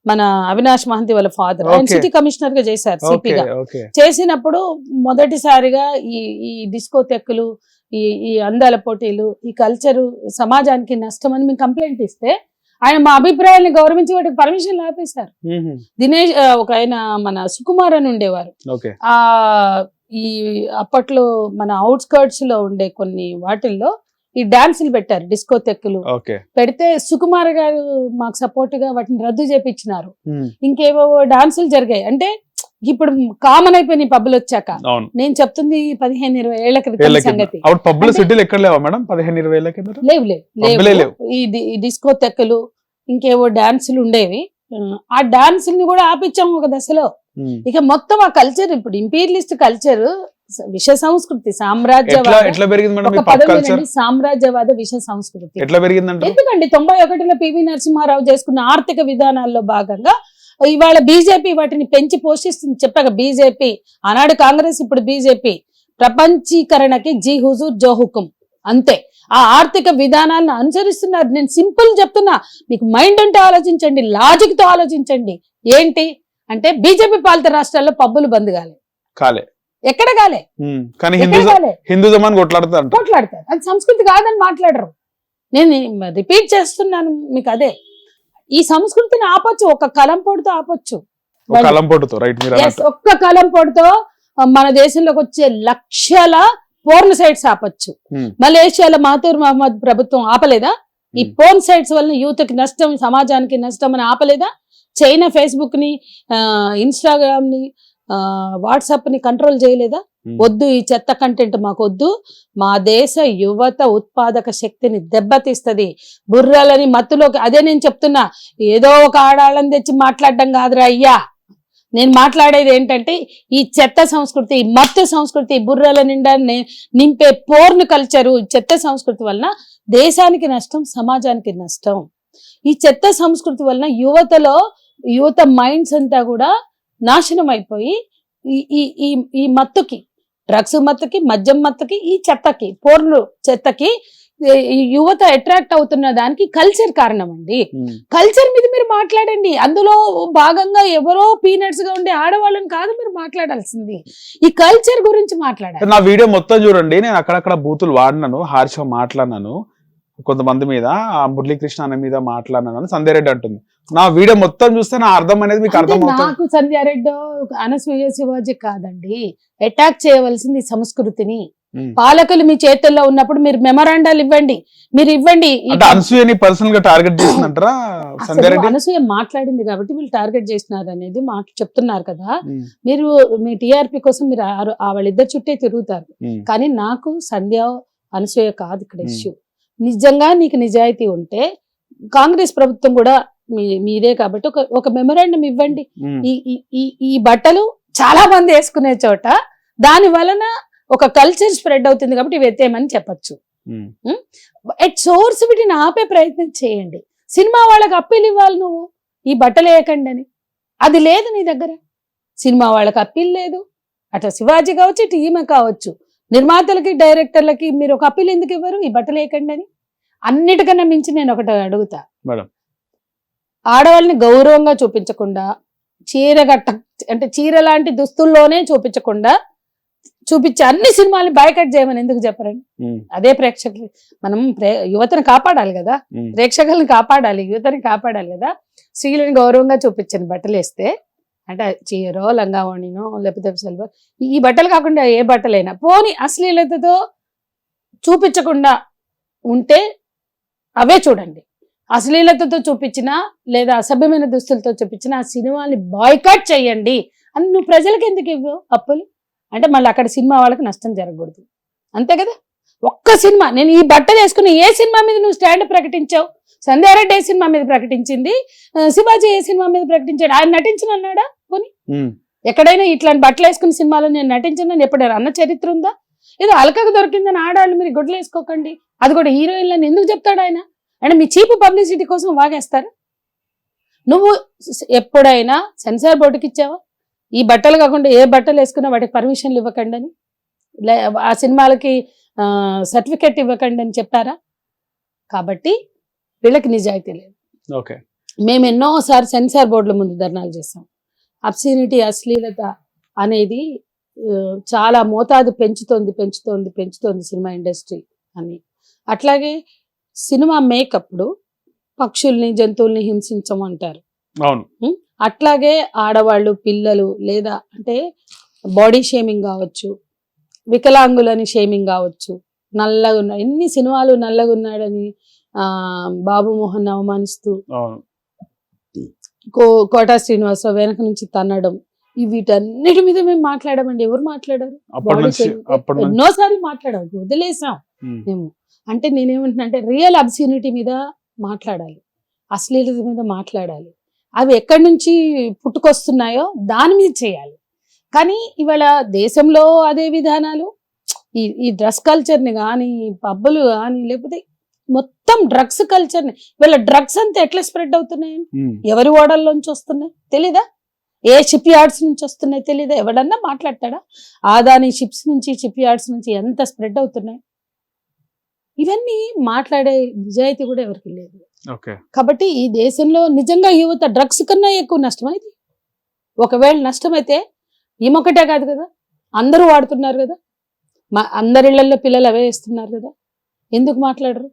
మన అవినాష్ మహంతి వాళ్ళ ఫాదర్, ఆయన సిటీ కమిషనర్ గా చేశారు, సిపిగా చేసినప్పుడు మొదటిసారిగా ఈ డిస్కో తెక్కులు, ఈ అందాల పోటీలు, ఈ కల్చరు సమాజానికి నష్టం అని మేము కంప్లైంట్ ఇస్తే ఆయన మా అభిప్రాయాన్ని గౌరవించి వాటికి పర్మిషన్ ఆపేశారు. దినేష్ ఒక ఆయన మన సుకుమార్ అని ఉండేవారు, ఈ అప్పట్లో మన అవుట్స్కర్ట్స్ లో ఉండే కొన్ని వాటిల్లో ఈ డాన్సులు పెట్టారు, డిస్కో తెక్కులు పెడితే సుకుమార్ గారు మాకు సపోర్ట్ గా వాటిని రద్దు చేపించినారు. ఇంకేవో డాన్సులు జరిగాయి. అంటే ఇప్పుడు కామన్ అయిపోయిన పబ్బులు వచ్చాక. నేను చెప్తుంది 15-20 ఏళ్ల క్రితం సంగతి. లేవు. ఈ డిస్కో తెక్కలు ఇంకేవో డాన్సులు ఉండేవి, ఆ డాన్సుల్ని కూడా ఆపించాము ఒక దశలో. ఇక మొత్తం ఆ కల్చర్, ఇప్పుడు ఇంపీరియలిస్ట్ కల్చర్, విష సంస్కృతి, సామ్రాజ్యవాద విష సంస్కృతి. ఎందుకండి 91లో పివి నరసింహారావు చేసుకున్న ఆర్థిక విధానాల్లో భాగంగా ఇవాళ బీజేపీ వాటిని పెంచి పోషిస్తుంది. చెప్పాక బీజేపీ, ఆనాడు కాంగ్రెస్, ఇప్పుడు బీజేపీ ప్రపంచీకరణకి జీ హుజూర్ జో హుకుం, అంతే. ఆ ఆర్థిక విధానాలను అనుసరిస్తున్నారు. నేను సింపుల్ చెప్తున్నా, మీకు మైండ్ ఉంటే ఆలోచించండి, లాజిక్ తో ఆలోచించండి. ఏంటి అంటే బీజేపీ పాలిత రాష్ట్రాల్లో పబ్బులు బంద్ కాలే, ఎక్కడ కాలే, హిందూజం అని కొట్లాడతారు. అది సంస్కృతి కాదని మాట్లాడరు. నేను రిపీట్ చేస్తున్నాను మీకు అదే. ఈ సంస్కృతిని ఆపొచ్చు, ఒక కలంపోటుతో ఆపొచ్చు. ఒక్క కలంపోటుతో మన దేశంలోకి వచ్చే లక్షల పోర్న్ సైట్స్ ఆపొచ్చు. మలేషియాలో మహతూర్ మహమ్మద్ ప్రభుత్వం ఆపలేదా? ఈ పోర్న్ సైట్స్ వలన యూత్ కి నష్టం, సమాజానికి నష్టం అని ఆపలేదా? చైనా ఫేస్బుక్ ని, ఇన్స్టాగ్రామ్ ని, వాట్సాప్ ని కంట్రోల్ చేయలేదా? వద్దు, ఈ చెత్త కంటెంట్ మాకు వద్దు, మా దేశ యువత ఉత్పాదక శక్తిని దెబ్బతీస్తుంది, బుర్రలని మత్తులోకి. అదే నేను చెప్తున్నా, ఏదో ఒక ఆడాళ్ళని తెచ్చి మాట్లాడడం కాదురా అయ్యా. నేను మాట్లాడేది ఏంటంటే ఈ చెత్త సంస్కృతి, ఈ మత్తు సంస్కృతి, బుర్రల నిండా నింపే పోర్న్ కల్చరు, చెత్త సంస్కృతి వలన దేశానికి నష్టం, సమాజానికి నష్టం. ఈ చెత్త సంస్కృతి వలన యువత మైండ్స్ అంతా కూడా నాశనం అయిపోయి ఈ మత్తుకి, డ్రగ్స్ మత్తుకి, మద్యం మత్తుకి, ఈ చెత్తకి, పోర్న్ చెత్తకి యువత అట్రాక్ట్ అవుతున్న దానికి కల్చర్ కారణం అండి. కల్చర్ మీద మీరు మాట్లాడండి. అందులో భాగంగా ఎవరో పీనట్స్ గా ఉండే ఆడవాళ్ళని కాదు మీరు మాట్లాడాల్సింది, ఈ కల్చర్ గురించి మాట్లాడాలి. నా వీడియో మొత్తం చూడండి, నేను అక్కడక్కడ బూతులు వాడినాను, హార్ష్గా మాట్లాడినాను, కొంతమంది మీద, ఆ మురళీకృష్ణ అనే మీద మాట్లాడినాను, సంధ్యారెడ్డి అంటుంది. నా వీడియో మొత్తం చూస్తే నా అర్థం అనేది మీకు అర్థం అవుతుంది. నాకు సంధ్యారెడ్డి, అనసూయ, శివాజీ కాదండి, అటాక్ చేయవలసింది సంస్కృతిని. పాలకులు మీ చేతుల్లో ఉన్నప్పుడు మీరు మెమరాండాలు ఇవ్వండి, మీరు ఇవ్వండి. అనసూయని పర్సనల్ గా టార్గెట్ చేసినట్రా సంధ్యారెడ్డి? అనసూయ మాట్లాడింది కాబట్టి వీళ్ళు టార్గెట్ చేసినారు అనేది చెప్తున్నారు కదా. మీరు మీ టీఆర్పీ కోసం మీరు వాళ్ళిద్దరు చుట్టే తిరుగుతారు, కానీ నాకు సంధ్య, అనసూయ కాదు ఇక్కడ ఇష్యూ. నిజంగా నీకు నిజాయితీ ఉంటే కాంగ్రెస్ ప్రభుత్వం కూడా మీదే కాబట్టి ఒక మెమరాండం ఇవ్వండి. ఈ బట్టలు చాలా మంది వేసుకునే చోట దాని వలన ఒక కల్చర్ స్ప్రెడ్ అవుతుంది కాబట్టి ఇవి ఎత్తేయమని చెప్పచ్చు. ఎట్ సోర్స్ వీటిని ఆపే ప్రయత్నం చేయండి. సినిమా వాళ్ళకి అప్పీల్ ఇవ్వాలి, నువ్వు ఈ బట్టలు వేయకండి అని. అది లేదు నీ దగ్గర. సినిమా వాళ్ళకి అప్పీల్ లేదు, అట్లా శివాజీ కావచ్చు, ఇటు ఈమె కావచ్చు, నిర్మాతలకి, డైరెక్టర్లకి మీరు ఒక అప్పీల్ ఎందుకు ఇవ్వరు ఈ బట్టలు వేయకండి అని? అన్నిటికన్నా మించి నేను ఒకటి అడుగుతా, ఆడవాళ్ళని గౌరవంగా చూపించకుండా, చీర లాంటి దుస్తుల్లోనే చూపించే అన్ని సినిమాలు బాయ్కట్ చేయమని ఎందుకు చెప్పరండి? అదే ప్రేక్షకులు, మనం యువతను కాపాడాలి కదా, ప్రేక్షకులను కాపాడాలి, యువతని కాపాడాలి కదా. స్త్రీలను గౌరవంగా చూపించండి బట్టలు వేస్తే, అంటే చీరో, లంగావోణినో, లేకపోతే సెల్వర్, ఈ బట్టలు కాకుండా ఏ బట్టలైనా పోని అశ్లీలతతో చూపించకుండా ఉంటే అవే చూడండి. అశ్లీలతతో చూపించినా లేదా అసభ్యమైన దుస్తులతో చూపించినా ఆ సినిమాని బాయ్కాట్ చేయండి అని నువ్వు ప్రజలకు ఎందుకు ఇవ్వవు అప్పులు? అంటే మళ్ళీ అక్కడ సినిమా వాళ్ళకి నష్టం జరగకూడదు, అంతే కదా. ఒక్క సినిమా, నేను ఈ బట్టలు వేసుకుని ఏ సినిమా మీద నువ్వు స్టాండ్ ప్రకటించావు? సంధ్యారెడ్డి ఏ సినిమా మీద ప్రకటించింది? శివాజీ ఏ సినిమా మీద ప్రకటించాడు? ఆయన నటించిన అన్నాడా? పోనీ ఎక్కడైనా ఇట్లాంటి బట్టలు వేసుకున్న సినిమాలో నేను నటించిన ఎప్పుడైనా అన్న చరిత్ర ఉందా? ఏదో అలకకు దొరికిందని ఆడాళ్ళు మీరు గుడ్లు వేసుకోకండి, అది కూడా హీరోయిన్లని ఎందుకు చెప్తాడు ఆయన? అంటే మీ చీప్ పబ్లిసిటీ కోసం వాగేస్తారు. నువ్వు ఎప్పుడైనా సెన్సార్ బోర్డుకి ఇచ్చావా ఈ బట్టలు కాకుండా ఏ బట్టలు వేసుకున్నా వాటికి పర్మిషన్లు ఇవ్వకండి అని, ఆ సినిమాలకి సర్టిఫికెట్ ఇవ్వకండి అని చెప్పారా? కాబట్టి వీళ్ళకి నిజాయితీ లేదు. మేము ఎన్నోసారి సెన్సార్ బోర్డుల ముందు ధర్నాలు చేస్తాం. అబ్సినిటీ, అశ్లీలత అనేది చాలా మోతాదు పెంచుతోంది సినిమా ఇండస్ట్రీ అని. అట్లాగే సినిమా మేకప్పుడు పక్షుల్ని, జంతువుల్ని హింసించమంటారు. అట్లాగే ఆడవాళ్ళు, పిల్లలు, లేదా అంటే బాడీ షేమింగ్ కావచ్చు, వికలాంగులని షేమింగ్ కావచ్చు, నల్లగా ఉన్న ఎన్ని సినిమాలు నల్లగా ఉన్నాడని బాబు మోహన్ అవమానిస్తూ కోటా శ్రీనివాసరావు వెనక నుంచి తన్నడం, వీటన్నిటి మీద మేము మాట్లాడమండి. ఎవరు మాట్లాడారు? ఎన్నోసార్లు మాట్లాడాం, వదిలేసాం మేము. అంటే నేనేమంటున్నా అంటే రియల్ అబ్సీనిటీ మీద మాట్లాడాలి, అశ్లీలత మీద మాట్లాడాలి. అవి ఎక్కడి నుంచి పుట్టుకొస్తున్నాయో దాని మీద చేయాలి. కానీ ఇవాళ దేశంలో అదే విధానాలు, ఈ డ్రగ్స్ కల్చర్ని కానీ, పబ్బులు కానీ, లేకపోతే మొత్తం డ్రగ్స్ కల్చర్ని, ఇవాళ డ్రగ్స్ అంతా ఎట్లా స్ప్రెడ్ అవుతున్నాయి? ఎవరి ఓడల్లోంచి వస్తున్నాయి తెలీదా? ఏ షిప్ యార్డ్స్ నుంచి వస్తున్నాయి తెలీదా? ఎవడన్నా మాట్లాడతాడా? ఆదాని షిప్స్ నుంచి, షిప్ యార్డ్స్ నుంచి ఎంత స్ప్రెడ్ అవుతున్నాయి? ఇవన్నీ మాట్లాడే నిజాయితీ కూడా ఎవరికి లేదు. కాబట్టి ఈ దేశంలో నిజంగా యువత డ్రగ్స్ కన్నా ఎక్కువ నష్టమైంది. ఒకవేళ నష్టమైతే ఈమొకటే కాదు కదా, అందరూ వాడుతున్నారు కదా, అందరిళ్లలో పిల్లలు అవే వేస్తున్నారు కదా, ఎందుకు మాట్లాడరు?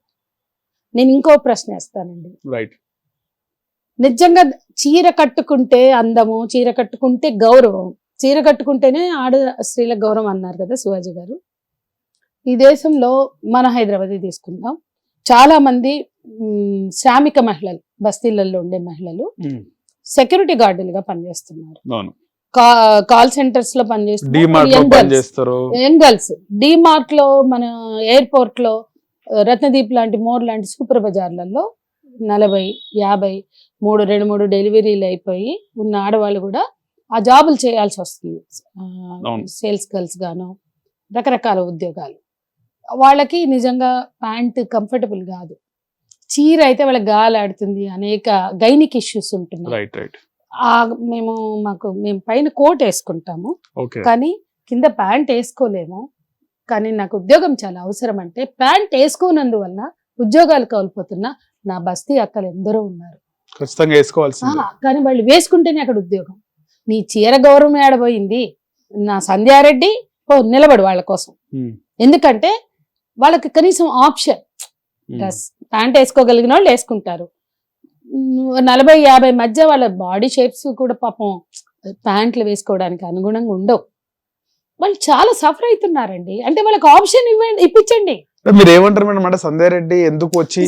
నేను ఇంకో ప్రశ్న వేస్తానండి. నిజంగా చీర కట్టుకుంటే అందము, చీర కట్టుకుంటే గౌరవం, చీర కట్టుకుంటేనే ఆడ స్త్రీల గౌరవం అన్నారు కదా శివాజీ గారు. ఈ దేశంలో మన హైదరాబాద్ తీసుకుందాం, చాలా మంది శ్రామిక మహిళలు, బస్తీలలో ఉండే మహిళలు సెక్యూరిటీ గార్డులుగా పనిచేస్తున్నారు. కాల్ సెంటర్స్ లో పనిచేస్తున్నారు యంగ్ గర్ల్స్. డిమార్ట్ లో, మన ఎయిర్పోర్ట్ లో, రత్నదీప్ లాంటి, మోర్ లాంటి సూపర్ బజార్లలో 40-50 2-3 డెలివరీలు అయిపోయి ఉన్న ఆడవాళ్ళు కూడా ఆ జాబులు చేయాల్సి వస్తుంది. సేల్స్ గర్ల్స్ గాను, రకరకాల ఉద్యోగాలు. వాళ్ళకి నిజంగా ప్యాంట్ కంఫర్టబుల్ కాదు, చీర అయితే వాళ్ళకి గాలాడుతుంది, అనేక గైనిక్ ఇష్యూస్ ఉంటున్నాయి. మేము పైన కోట్ వేసుకుంటాము కానీ కింద ప్యాంట్ వేసుకోలేము. కానీ నాకు ఉద్యోగం చాలా అవసరం అంటే ప్యాంట్ వేసుకోనందువల్ల ఉద్యోగాలు కోల్పోతున్నా నా బస్తీ అక్కలు ఎందరో ఉన్నారు. కానీ వాళ్ళు వేసుకుంటేనే అక్కడ ఉద్యోగం. నీ చీర గౌరవం ఏడబోయింది. నా సంధ్యారెడ్డి నిలబడు వాళ్ళ కోసం. ఎందుకంటే వాళ్ళకి కనీసం ఆప్షన్, డ్రెస్ ప్యాంట్ వేసుకోగలిగిన వాళ్ళు వేసుకుంటారు. 40-50 మధ్య వాళ్ళ బాడీ షేప్స్ కూడా పాపం ప్యాంట్లు వేసుకోవడానికి అనుగుణంగా ఉండవు. వాళ్ళు చాలా సఫర్ అవుతున్నారండి. అంటే వాళ్ళకి ఆప్షన్ ఇప్పించండి. మీరు ఏమంటారు మేడం? అంటే సంధ్యారెడ్డి ఎందుకు వచ్చి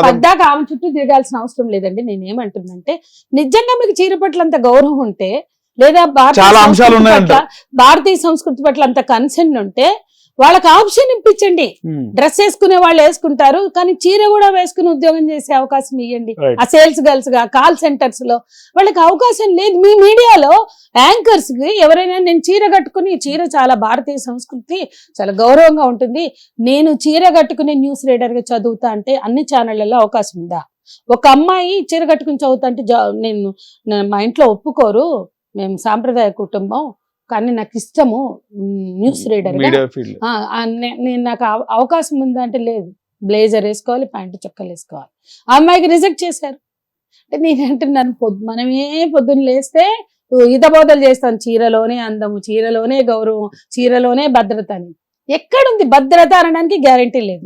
పద్దాక ఆమె చుట్టూ తిరగాల్సిన అవసరం లేదండి. నేను ఏమంటున్నంటే, నిజంగా మీకు చీర పట్ల అంత గౌరవం ఉంటే, లేదా భారతీయ సంస్కృతి పట్ల అంత కన్సర్న్ ఉంటే వాళ్ళకి ఆప్షన్ ఇప్పించండి. డ్రెస్ వేసుకునే వాళ్ళు వేసుకుంటారు, కానీ చీర కూడా వేసుకుని ఉద్యోగం చేసే అవకాశం ఇవ్వండి. ఆ సేల్స్ గర్ల్స్ గా, కాల్ సెంటర్స్ లో వాళ్ళకి అవకాశం లేదు. మీ మీడియాలో యాంకర్స్ కి ఎవరైనా నేను చీర కట్టుకుని, చీర చాలా భారతీయ సంస్కృతి, చాలా గౌరవంగా ఉంటుంది, నేను చీర కట్టుకుని న్యూస్ రీడర్ గా చదువుతా అంటే అన్ని ఛానళ్లలో అవకాశం ఉందా? ఒక అమ్మాయి చీర కట్టుకుని చదువుతా అంటే మా ఇంట్లో ఒప్పుకోరు, మేము సాంప్రదాయ కుటుంబం, కానీ నాకు ఇష్టము న్యూస్ రీడర్ నాకు అవకాశం ఉందంటే లేదు, బ్లేజర్ వేసుకోవాలి, ప్యాంటు చొక్కలు వేసుకోవాలి. ఆ అమ్మాయికి రిజెక్ట్ చేశారు. అంటే నేనంటున్నాను, మనమే పొద్దున్న లేస్తే హితబోధలు చేస్తాను, చీరలోనే అందము, చీరలోనే గౌరవం, చీరలోనే భద్రత అని. ఎక్కడుంది భద్రత అనడానికి గ్యారంటీ లేదు.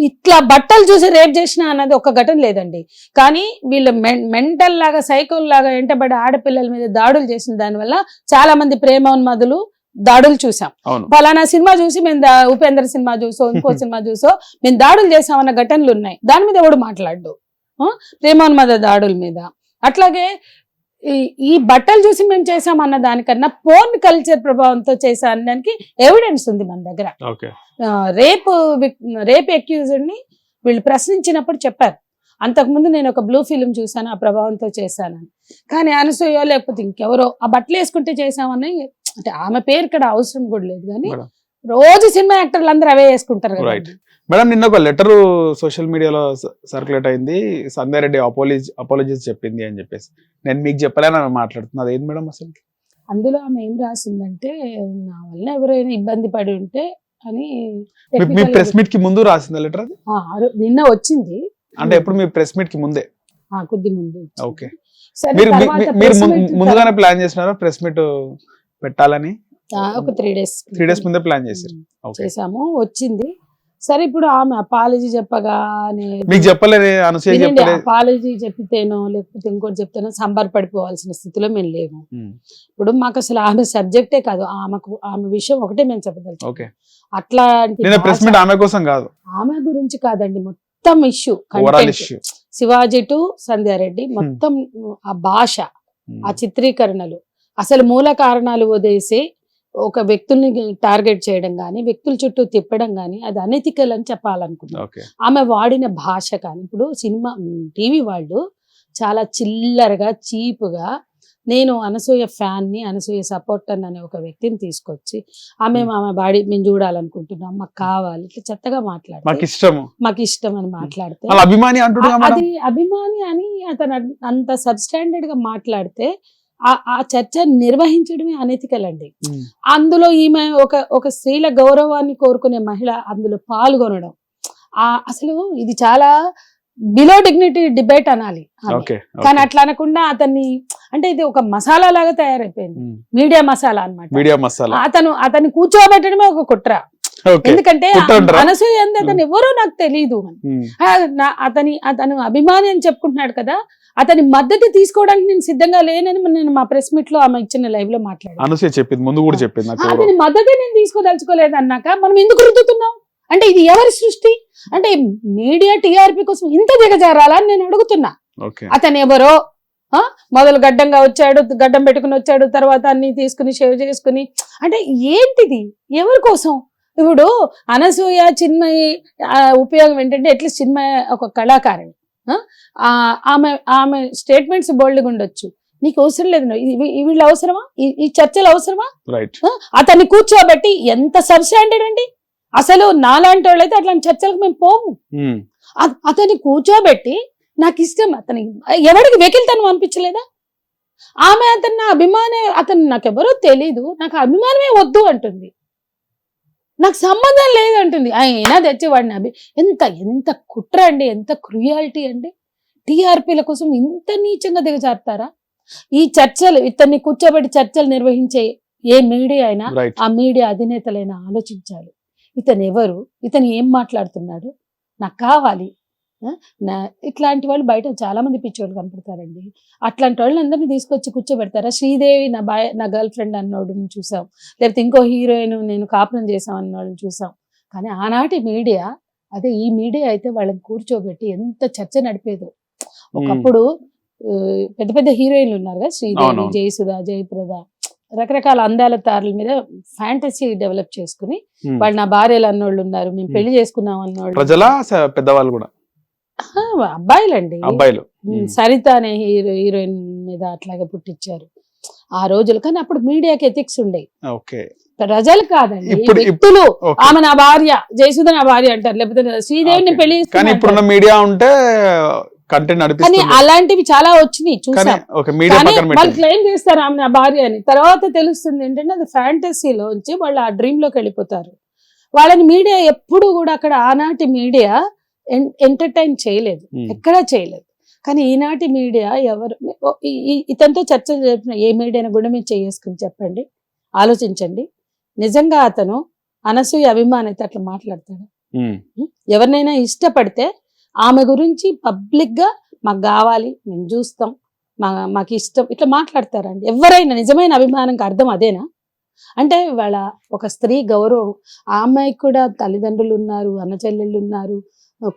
ఇట్లా బట్టలు చూసి రేప్ చేసిన అన్నది ఒక ఘటన లేదండి. కానీ వీళ్ళు మెంటల్ లాగా, సైకోల్ లాగా వెంటబడి ఆడపిల్లల మీద దాడులు చేసిన దానివల్ల చాలా మంది ప్రేమోన్మదులు దాడులు చూసాం. ఫలానా సినిమా చూసి మేము ఉపేంద్ర సినిమా చూసో, ఇంకో సినిమా చూసో మేము దాడులు చేసామన్న ఘటనలు ఉన్నాయి. దాని మీద ఎవడు మాట్లాడు, ప్రేమోన్మద దాడుల మీద. అట్లాగే ఈ బట్టలు చూసి మేము చేసామన్న దానికన్నా పోర్న్ కల్చర్ ప్రభావంతో చేసా అనడానికి ఎవిడెన్స్ ఉంది మన దగ్గర. రేప్ అక్యూజ్డ్ ని వీళ్ళు ప్రశ్నించినప్పుడు చెప్పారు, అంతకుముందు నేను ఒక బ్లూ ఫిలిం చూసాను, ఆ ప్రభావంతో చేశానని. కానీ అనసూయ లేకపోతే ఇంకెవరో ఆ బట్టలు వేసుకుంటే చేసామని, అంటే ఆమె పేరు ఇక్కడ అవసరం కూడా లేదు, కానీ రోజు సినిమా యాక్టర్లు అందరూ అవే వేసుకుంటారు కదా. మేడం, నిన్న ఒక లెటర్ సోషల్ మీడియాలో సర్క్యులేట్ అయింది, సంధ్యారెడ్డి అపాలజీస్ చెప్పింది అని చెప్పేసి. నేను మీకు చెప్పలేని ఆమె మాట్లాడుతున్నది ఏంటి మేడం అసలు? అందులో ఆమె ఏం రాసిందంటే, నా వల్ల ఎవరైనా ఇబ్బంది పడి ఉంటే అని. మీ ప్రెస్ మీట్ కి ముందు రాసిందా లెటర్ అది? నిన్న వచ్చింది. అంటే ఎప్పుడు మీ ప్రెస్ మీట్ కి ముందే? కొద్ది ముందు. ఓకే. మీరు ముందుగానే ప్లాన్ చేసినారా ప్రెస్ మీట్ పెట్టాలని? ఒక 3 days ముందే ప్లాన్ చేశారు. చేసాము, వచ్చింది. సరే, ఇప్పుడు ఆమె అపాలజీ చెప్పగానే మీకు చెప్పలేదు, అపాలజీ చెప్పితేనో లేకపోతే ఇంకోటి చెప్తేనో సంబరపడిపోవాల్సిన స్థితిలో మేము లేము. ఇప్పుడు మాకు అసలు ఆమె సబ్జెక్టే కాదు, ఆమె విషయం ఒకటే మేము చెప్పగలుగుతాం. అట్లాంటి ఆమె కోసం కాదు, ఆమె గురించి కాదండి, మొత్తం ఇష్యూ, శివాజీ టు సంధ్యారెడ్డి, మొత్తం ఆ భాష, ఆ చిత్రీకరణలు, అసలు మూల కారణాలు వదిలేసి ఒక వ్యక్తుల్ని టార్గెట్ చేయడం కానీ, వ్యక్తుల చుట్టూ తిప్పడం కానీ, అది అనెథికల్ అని చెప్పాలనుకున్నాం. ఆమె వాడిన భాష కానీ, ఇప్పుడు సినిమా టీవీ వాళ్ళు చాలా చిల్లరగా, చీపుగా, నేను అనసూయ ఫ్యాన్ ని, అనసూయ సపోర్టర్ అనే ఒక వ్యక్తిని తీసుకొచ్చి ఆమె బాడీ మేము చూడాలనుకుంటున్నాం, మాకు కావాలి, ఇట్లా చెత్తగా మాట్లాడితే మాకు ఇష్టం అని మాట్లాడితే, అది అభిమాని అని అతను అంత సబ్స్టాండర్డ్ గా మాట్లాడితే ఆ చర్చ నిర్వహించడమే అనెథికల్ అండి. అందులో ఈమె ఒక స్త్రీల గౌరవాన్ని కోరుకునే మహిళ అందులో పాల్గొనడం, అసలు ఇది చాలా బిలో డిగ్నిటీ డిబేట్ అనాలి. కానీ అట్లా అనకుండా అతన్ని, అంటే ఇది ఒక మసాలా లాగా తయారైపోయింది, మీడియా మసాలా అన్నమాట. అతన్ని కూర్చోబెట్టడమే ఒక కుట్ర. ఎందుకంటే అనసూయ అతను ఎవరో నాకు తెలియదు, అతను అభిమాని అని చెప్పుకుంటున్నాడు కదా, అతని మద్దతు తీసుకోవడానికి నేను సిద్ధంగా లేనని నేను మా ప్రెస్ మీట్ లో ఆమె ఇచ్చిన లైవ్ లో మాట్లాడాను. చెప్పింది, ముందు కూడా చెప్పింది, అతని మద్దతు నేను తీసుకోదలుచుకోలేదు అన్నాక మనం ఎందుకు రుద్దుతున్నాం? అంటే ఇది ఎవరి సృష్టి? అంటే మీడియా టీఆర్పీ కోసం ఇంత దిగజారాలా అని నేను అడుగుతున్నా. అతను ఎవరో మొదలు గడ్డంగా వచ్చాడు, గడ్డం పెట్టుకుని వచ్చాడు, తర్వాత అన్ని తీసుకుని షేవ్ చేసుకుని, అంటే ఏంటిది? ఎవరి కోసం? ఇప్పుడు అనసూయ చిన్మయి ఉపయోగం ఏంటంటే అట్లీస్ట్ చిన్మయ ఒక కళాకారిణి, ఆమె స్టేట్మెంట్స్ బోల్డ్గా ఉండొచ్చు, నీకు అవసరం లేదు, వీళ్ళు అవసరమా, ఈ చర్చలు అవసరమా? అతన్ని కూర్చోబెట్టి ఎంత సబ్స్టాండర్డ్ అండి అసలు. నాలాంటి వాళ్ళు అయితే అట్లాంటి చర్చలకు మేము పోము. అతన్ని కూర్చోబెట్టి నాకు ఇష్టం, అతని ఎవరికి వెకిల్తనం అనిపించలేదా? ఆమె అతను నా అభిమానే, అతను నాకెవరో తెలీదు, నాకు అభిమానమే వద్దు అంటుంది, నాకు సంబంధం లేదు అంటుంది. అయినా తెచ్చేవాడిని ఎంత కుట్ర అండి, ఎంత క్రూయాలిటీ అండి. టీఆర్పీల కోసం ఇంత నీచంగా దిగజారుతారా? ఈ చర్చలు, ఇతన్ని కూర్చోబెట్టి చర్చలు నిర్వహించే ఏ మీడియా అయినా, ఆ మీడియా అధినేతలైనా ఆలోచించాలి. ఇతను ఎవరు, ఇతను ఏం మాట్లాడుతున్నాడు, నాకు కావాలి. ఇట్లాంటి వాళ్ళు బయట చాలా మంది పిచ్చోళ్ళు కనపడతారండి. అట్లాంటి వాళ్ళని అందరినీ తీసుకొచ్చి కూర్చోబెడతారా? శ్రీదేవి నా గర్ల్ ఫ్రెండ్ అన్నోడిని చూసాం, లేకపోతే ఇంకో హీరోయిన్ నేను కాపురం చేసాం అన్నోళ్ళని చూసాం. కానీ ఆనాటి మీడియా, అదే ఈ మీడియా అయితే వాళ్ళని కూర్చోబెట్టి ఎంత చర్చ నడిపేదో. ఒకప్పుడు పెద్ద పెద్ద హీరోయిన్లు ఉన్నారు కదా, శ్రీదేవి, జయసుధ, జయప్రద, రకరకాల అందాల తారల మీద ఫ్యాంటసీ డెవలప్ చేసుకుని వాళ్ళు నా భార్యలు అన్నోళ్ళు ఉన్నారు, మేము పెళ్లి చేసుకున్నాం అన్నోళ్ళు, పెద్దవాళ్ళు కూడా అబ్బాయిలండి. అబ్బాయిలు సరిత అనే హీరోయిన్ మీద అట్లాగే పుట్టించారు ఆ రోజులు. కానీ అప్పుడు మీడియాకి ఎథిక్స్ ఉండేవి, ప్రజలు కాదండి, వ్యక్తులు. ఆమె నా భార్య, జయసుధ నా భార్య అంటారు, లేకపోతే శ్రీదేవిని పెళ్లి చేసుకున్నాను మీడియా ఉంటే కానీ అలాంటివి చాలా వచ్చినాయి చూసాం. వాళ్ళు క్లెయిమ్ చేస్తారు ఆమె నా భార్య అని, తర్వాత తెలుస్తుంది ఏంటంటే అది ఫ్యాంటసీలోంచి వాళ్ళు ఆ డ్రీమ్ లోకి వెళ్ళిపోతారు. వాళ్ళని మీడియా ఎప్పుడు కూడా అక్కడ ఆనాటి మీడియా ఎంటర్టైన్ చేయలేదు, ఎక్కడా చేయలేదు. కానీ ఈనాటి మీడియా ఎవరు ఇతనితో చర్చలు జరిపిన ఏ మీడియాను కూడా మీరు చేసుకుని చెప్పండి, ఆలోచించండి. నిజంగా అతను అనసూయ అభిమాని అయితే అట్లా మాట్లాడతాడు? ఎవరినైనా ఇష్టపడితే ఆమె గురించి పబ్లిక్ గా మాకు కావాలి, మేము చూస్తాం, మాకు ఇష్టం, ఇట్లా మాట్లాడతారండి ఎవరైనా? నిజమైన అభిమానంకి అర్థం అదేనా? అంటే వాళ్ళ ఒక స్త్రీ గౌరవం, ఆ అమ్మాయికి కూడా తల్లిదండ్రులు ఉన్నారు, అన్న చెల్లెళ్ళు ఉన్నారు,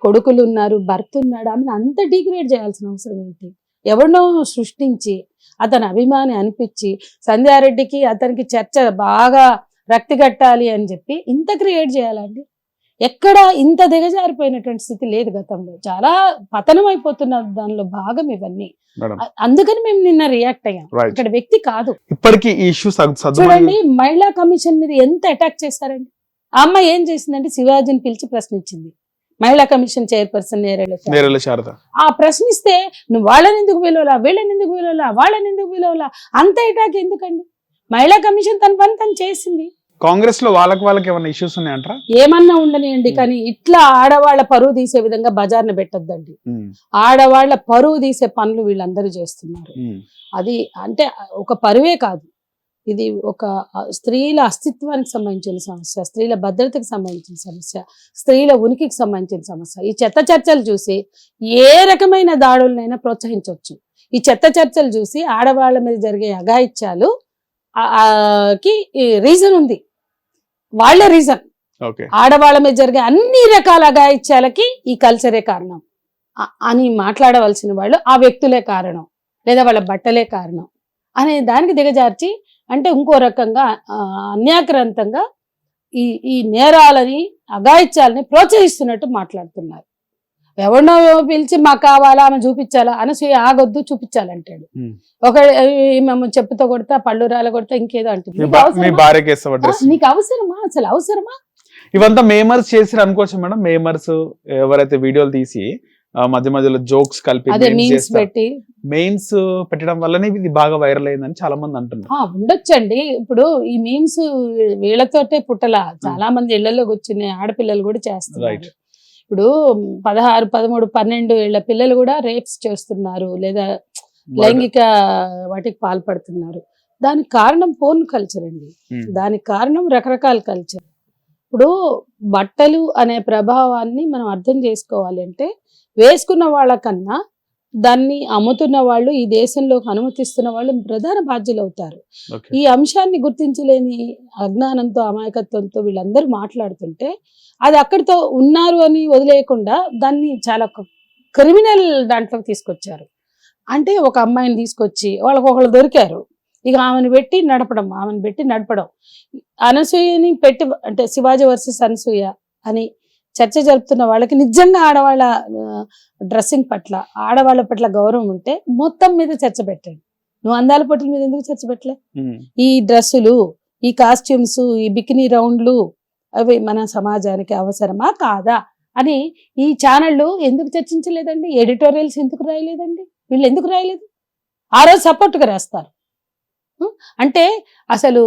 కొడుకులు ఉన్నారు, భర్త ఉన్నాడు, ఆమెను అంత డిగ్రేడ్ చేయాల్సిన అవసరం ఏంటి? ఎవరినో సృష్టించి అతను అభిమాని అనిపించి సంధ్యారెడ్డికి అతనికి చర్చ బాగా రక్తి కట్టాలి అని చెప్పి ఇంత క్రియేట్ చేయాలండి? ఎక్కడ ఇంత దిగజారిపోయినటువంటి స్థితి లేదు గతంలో. చాలా పతనం అయిపోతున్న దానిలో భాగం ఇవన్నీ. అందుకని మేము నిన్న రియాక్ట్ అయ్యాం. ఇక్కడ వ్యక్తి కాదు. ఇప్పటికీ చూడండి, మహిళా కమిషన్ మీద ఎంత అటాక్ చేశారండి. ఆ అమ్మాయి ఏం చేసిందంటే శివాజీని పిలిచి ప్రశ్నించింది, మహిళా కమిషన్ చైర్పర్సన్ నేరేళ్ల శారద. ఆ ప్రశ్నిస్తే నువ్వు వాళ్ళని ఎందుకు పిలవలా, వీళ్ళని ఎందుకు పిలవలా, వాళ్ళని ఎందుకు పిలవలా, అంత అటాక్ ఎందుకండి? మహిళా కమిషన్ తన పని తను చేసింది. కాంగ్రెస్ లో వాళ్ళకి ఏమైనా ఇష్యూస్ ఉన్నాయంటారా? ఏమన్నా ఉండనియండి, కానీ ఇట్లా ఆడవాళ్ల పరువు తీసే విధంగా బజార్ని పెట్టొద్దండి. ఆడవాళ్ల పరువు తీసే పనులు వీళ్ళందరూ చేస్తున్నారు. అది అంటే ఒక పరువే కాదు, ఇది ఒక స్త్రీల అస్తిత్వానికి సంబంధించిన సమస్య, స్త్రీల భద్రతకు సంబంధించిన సమస్య, స్త్రీల ఉనికికి సంబంధించిన సమస్య. ఈ చెత్త చర్చలు చూసి ఏ రకమైన దాడులనైనా ప్రోత్సహించవచ్చు. ఈ చెత్త చర్చలు చూసి ఆడవాళ్ల మీద జరిగే అఘాయిత్యాలు కి రీజన్ ఉంది, వాళ్ళ రీజన్. ఆడవాళ్ళ మీద జరిగే అన్ని రకాల అఘాయిత్యాలకి ఈ కల్చరే కారణం అని మాట్లాడవలసిన వాళ్ళు ఆ వ్యక్తులే కారణం, లేదా వాళ్ళ బట్టలే కారణం అనే దానికి దిగజార్చి, అంటే ఇంకో రకంగా అన్యాక్రాంతంగా ఈ నేరాలని అఘాయిత్యాలని ప్రోత్సహిస్తున్నట్టు మాట్లాడుతున్నారు. ఎవరినో పిలిచి మాకు కావాలా, ఆమె చూపించాలా, అనసూయ ఆగొద్దు చూపించాలంటాడు. ఒక మేము చెప్పుతో కొడతా, పళ్ళు రాల కొడతా, ఇంకేదో అంటుంది. నీకు అవసరమా? అసలు అవసరమా? ఇవంతా మేమర్స్ చేసి అనుకోవచ్చు మేడం. మేమర్స్ ఎవరైతే వీడియోలు తీసి మధ్య మధ్యలో జోక్స్ కలిపి మీమ్స్ పెట్టడం వల్లనే ఇది బాగా వైరల్ అయిందని చాలా మంది అంటున్నారు. ఉండొచ్చండి. ఇప్పుడు ఈ మీమ్స్ వీళ్ళతోటే పుట్టలా, చాలా మంది ఇళ్లలో కూర్చునే ఆడపిల్లలు కూడా చేస్తున్నారు. ఇప్పుడు 16, 13, 12 ఏళ్ల పిల్లలు కూడా రేప్స్ చేస్తున్నారు, లేదా లైంగిక వాటికి పాల్పడుతున్నారు. దానికి కారణం పోర్న్ కల్చర్ అండి. దానికి కారణం రకరకాల కల్చర్. ఇప్పుడు బట్టలు అనే ప్రభావాన్ని మనం అర్థం చేసుకోవాలి అంటే, వేసుకున్న వాళ్ళకన్నా దాన్ని అమ్ముతున్న వాళ్ళు, ఈ దేశంలోకి అనుమతిస్తున్న వాళ్ళు ప్రధాన బాధ్యులు అవుతారు. ఈ అంశాన్ని గుర్తించలేని అజ్ఞానంతో, అమాయకత్వంతో వీళ్ళందరూ మాట్లాడుతుంటే అది అక్కడితో ఉన్నారు అని వదిలేయకుండా దాన్ని చాలా క్రిమినల్ దాంట్లోకి తీసుకొచ్చారు. అంటే ఒక అమ్మాయిని తీసుకొచ్చి ఒకళ్ళు దొరికారు, ఇక ఆమెను పెట్టి నడపడం, అనసూయని పెట్టి, అంటే శివాజీ వర్సెస్ అనసూయ అని చర్చ జరుపుతున్న వాళ్ళకి నిజంగా ఆడవాళ్ళ డ్రెస్సింగ్ పట్ల, ఆడవాళ్ళ పట్ల గౌరవం ఉంటే మొత్తం మీద చర్చ పెట్టండి. నువ్వు అందాల పోటీల మీద ఎందుకు చర్చ పెట్టలే? ఈ డ్రెస్సులు, ఈ కాస్ట్యూమ్స్, ఈ బికినీ రౌండ్లు అవి మన సమాజానికి అవసరమా కాదా అని ఈ ఛానళ్ళు ఎందుకు చర్చించలేదండి? ఎడిటోరియల్స్ ఎందుకు రాయలేదండి? వీళ్ళు ఎందుకు రాయలేదు? ఆ రోజు సపోర్ట్గా రాస్తారు. అంటే అసలు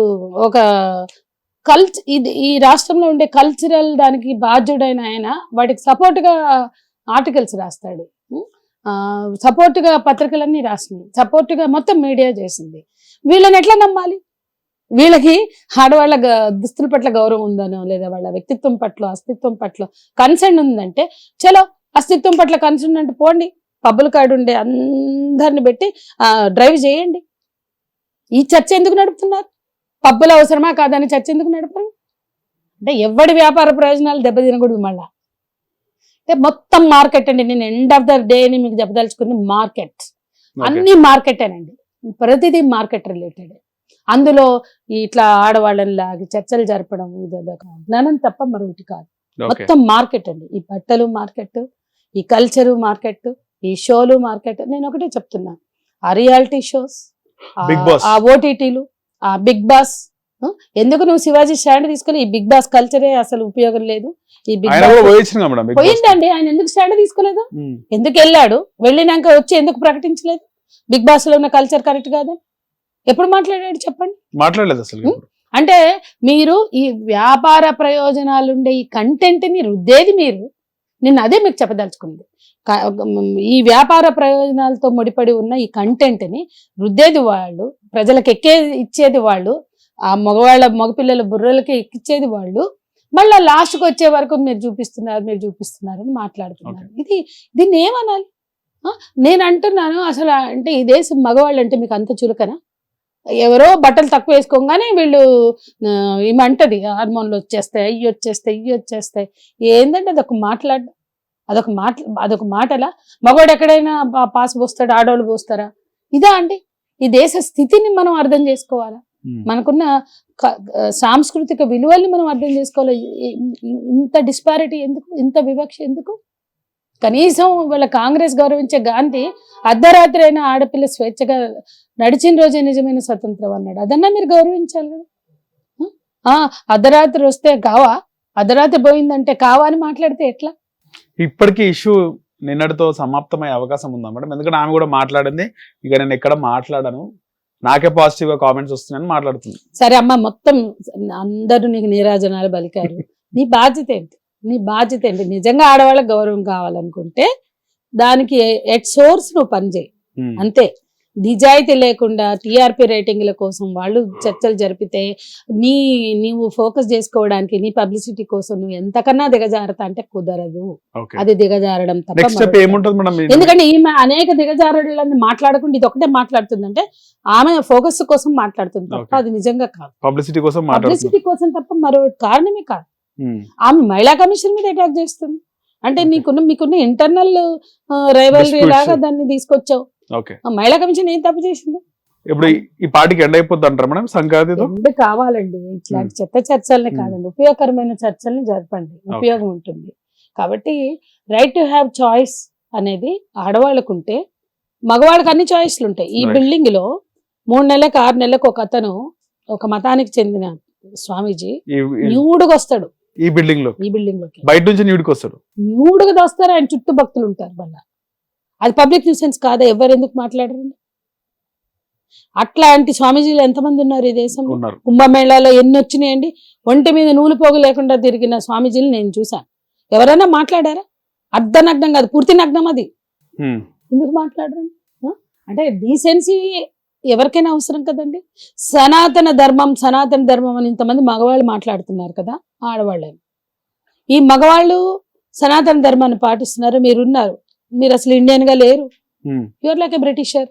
ఒక ఈ రాష్ట్రంలో ఉండే కల్చరల్ దానికి బాధ్యుడైన ఆయన వాటికి సపోర్ట్గా ఆర్టికల్స్ రాస్తాడు, సపోర్ట్గా పత్రికలన్నీ రాసినాయి, సపోర్ట్గా మొత్తం మీడియా చేసింది. వీళ్ళని ఎట్లా నమ్మాలి? వీళ్ళకి ఆడవాళ్ళ దుస్తుల పట్ల గౌరవం ఉందనో, లేదా వాళ్ళ వ్యక్తిత్వం పట్ల, అస్తిత్వం పట్ల కన్సర్న్ ఉందంటే చలో అస్తిత్వం పట్ల కన్సర్న్ అంటే పోండి, పబ్బుల కాడు ఉండే అందరిని పెట్టి డ్రైవ్ చేయండి. ఈ చర్చ ఎందుకు నడుపుతున్నారు? పబ్బులు అవసరమా కాదని చర్చ ఎందుకు నడపరు? అంటే ఎవడి వ్యాపార ప్రయోజనాలు దెబ్బతినకూడదు. మళ్ళా అంటే మొత్తం మార్కెట్ అండి. నేను ఎండ్ ఆఫ్ ద డే మీకు చెప్పదలుచుకుంది మార్కెట్, అన్ని మార్కెటేనండి, ప్రతిదీ మార్కెట్ రిలేటెడ్. అందులో ఇట్లా ఆడవాళ్ళని లాగి చర్చలు జరపడం ఇదొక అజ్ఞానం తప్ప మరొకటి కాదు. మొత్తం మార్కెట్ అండి. ఈ బట్టలు మార్కెట్, ఈ కల్చరు మార్కెట్, ఈ షోలు మార్కెట్. నేను ఒకటే చెప్తున్నా, ఆ రియాలిటీ షోస్, ఆ ఓటీటీలు, ఆ బిగ్ బాస్, ఎందుకు నువ్వు శివాజీ స్టాండ్ తీసుకొని ఈ బిగ్ బాస్ కల్చరే అసలు ఉపయోగం లేదు. ఈ బిగ్ బాస్ పోయిందండి. ఆయన ఎందుకు స్టాండ్ తీసుకోలేదు? ఎందుకు వెళ్ళాడు? వెళ్ళినాక వచ్చి ఎందుకు ప్రకటించలేదు బిగ్ బాస్ లో ఉన్న కల్చర్ కరెక్ట్ కాదని? ఎప్పుడు మాట్లాడాడు చెప్పండి? మాట్లాడలేదు అసలు. అంటే మీరు ఈ వ్యాపార ప్రయోజనాలుండే ఈ కంటెంట్ ని రుద్దేది మీరు. నేను అదే మీకు చెప్పదలుచుకుంది. ఈ వ్యాపార ప్రయోజనాలతో ముడిపడి ఉన్న ఈ కంటెంట్ ని రుద్దేది వాళ్ళు, ప్రజలకు ఇచ్చేది వాళ్ళు, ఆ మగపిల్లల బుర్రలకి ఎక్కిచ్చేది వాళ్ళు. మళ్ళీ లాస్ట్కి వచ్చే వరకు మీరు చూపిస్తున్నారు అని మాట్లాడుతున్నారు. దీన్ని ఏమనాలి? నేను అంటున్నాను అసలు, అంటే ఈ దేశం మగవాళ్ళు అంటే మీకు అంత చులకనా? ఎవరో బట్టలు తక్కువ వేసుకోగానే వీళ్ళు ఏమంటది, హార్మోన్లు వచ్చేస్తాయి, ఇవి వచ్చేస్తాయి. ఏంటంటే అదొక మాటలా? మగవాడు ఎక్కడైనా పాస్ పోస్తాడు, ఆడవాళ్ళు పోస్తారా? ఇదా అండి ఈ దేశ స్థితిని మనం అర్థం చేసుకోవాలా? మనకున్న సాంస్కృతిక విలువల్ని మనం అర్థం చేసుకోవాలి. ఇంత డిస్పారిటీ ఎందుకు? ఇంత వివక్ష ఎందుకు? కనీసం వీళ్ళ కాంగ్రెస్ గౌరవించే గాంధీ అర్ధరాత్రి అయినా ఆడపిల్ల స్వేచ్ఛగా నడిచిన రోజే నిజమైన స్వతంత్రం అన్నాడు. అదన్నా మీరు గౌరవించాలి కదా. అర్ధరాత్రి వస్తే కావా, అర్ధరాత్రి పోయిందంటే కావా అని మాట్లాడితే ఎట్లా? ఇప్పటికీ ఇష్యూ నిన్నటితో సమాప్తమయ్యే అవకాశం ఉందా మేడం? ఎందుకంటే ఆమె కూడా మాట్లాడింది, ఇక నేను ఎక్కడ మాట్లాడను, నాకే పాజిటివ్ గా కామెంట్స్ వస్తున్నాయని మాట్లాడుతుంది. సరే అమ్మ, మొత్తం అందరూ నీకు నీరాజనాలు బలికారు. నీ బాధ్యత ఏంటి? నిజంగా ఆడవాళ్ళకి గౌరవం కావాలనుకుంటే దానికి ఎట్ సోర్స్ నువ్వు పనిచేయి, అంతే. నిజాయితీ లేకుండా టీఆర్పీ రేటింగ్ల కోసం వాళ్ళు చర్చలు జరిపితే నీవు ఫోకస్ చేసుకోవడానికి, నీ పబ్లిసిటీ కోసం నువ్వు ఎంతకన్నా దిగజారుతా అంటే కుదరదు. అది దిగజారడం తప్ప. ఎందుకంటే ఈమె అనేక దిగజారులని మాట్లాడకుండా ఇది ఒకటే మాట్లాడుతుందంటే ఆమె ఫోకస్ కోసం మాట్లాడుతుంది తప్ప అది నిజంగా కాదు. పబ్లిసిటీ కోసం తప్ప మరో కారణమే కాదు. ఆమె మహిళా కమిషన్ మీద అటాక్ చేస్తుంది అంటే మీకున్న ఇంటర్నల్ రైవల్రీ లాగా దాన్ని తీసుకొచ్చావు. మహిళా కమిషన్ ఏం తప్పు చేసింది? ఇప్పుడు ఈ పార్టీకి ఎండ్ అయిపోద్ది అంటారా మేడం? సంక్రాంతితో కావాలండి ఇట్లాంటి చెత్త చర్చల్ని కాదండి, ఉపయోగకరమైన చర్చల్ని జరపండి, ఉపయోగం ఉంటుంది. కాబట్టి రైట్ టు హ్యావ్ చాయిస్ అనేది ఆడవాళ్ళకు ఉంటే మగవాళ్ళకి అన్ని చాయిస్లు ఉంటాయి. ఈ బిల్డింగ్ లో 3 నెలలకు 6 నెలలకు ఒక అతను, ఒక మతానికి చెందిన స్వామీజీ న్యూడుగా వస్తాడు ఈ బిల్డింగ్ లో బయట నుంచి న్యూడుగా వస్తారు. ఆయన చుట్టూ భక్తులు ఉంటారు. మళ్ళా అది పబ్లిక్ న్యూసెన్స్ కాదా? ఎవరు ఎందుకు మాట్లాడరండి? అట్లాంటి స్వామీజీలు ఎంతమంది ఉన్నారు ఈ దేశంలో? కుంభమేళాలో ఎన్ని వచ్చినాయండి? ఒంటి మీద నూలు పోగు లేకుండా తిరిగిన స్వామీజీలు నేను చూశాను. ఎవరైనా మాట్లాడారా? అర్ధనగ్నం కాదు, పూర్తి నగ్నం. అది ఎందుకు మాట్లాడరండి? అంటే డీసెన్సీ ఎవరికైనా అవసరం కదండి. సనాతన ధర్మం అని ఇంతమంది మగవాళ్ళు మాట్లాడుతున్నారు కదా, ఆడవాళ్ళని. ఈ మగవాళ్ళు సనాతన ధర్మాన్ని పాటిస్తున్నారు, మీరున్నారు, మీరు అసలు ఇండియన్ గా లేరు. You're like a Britisher.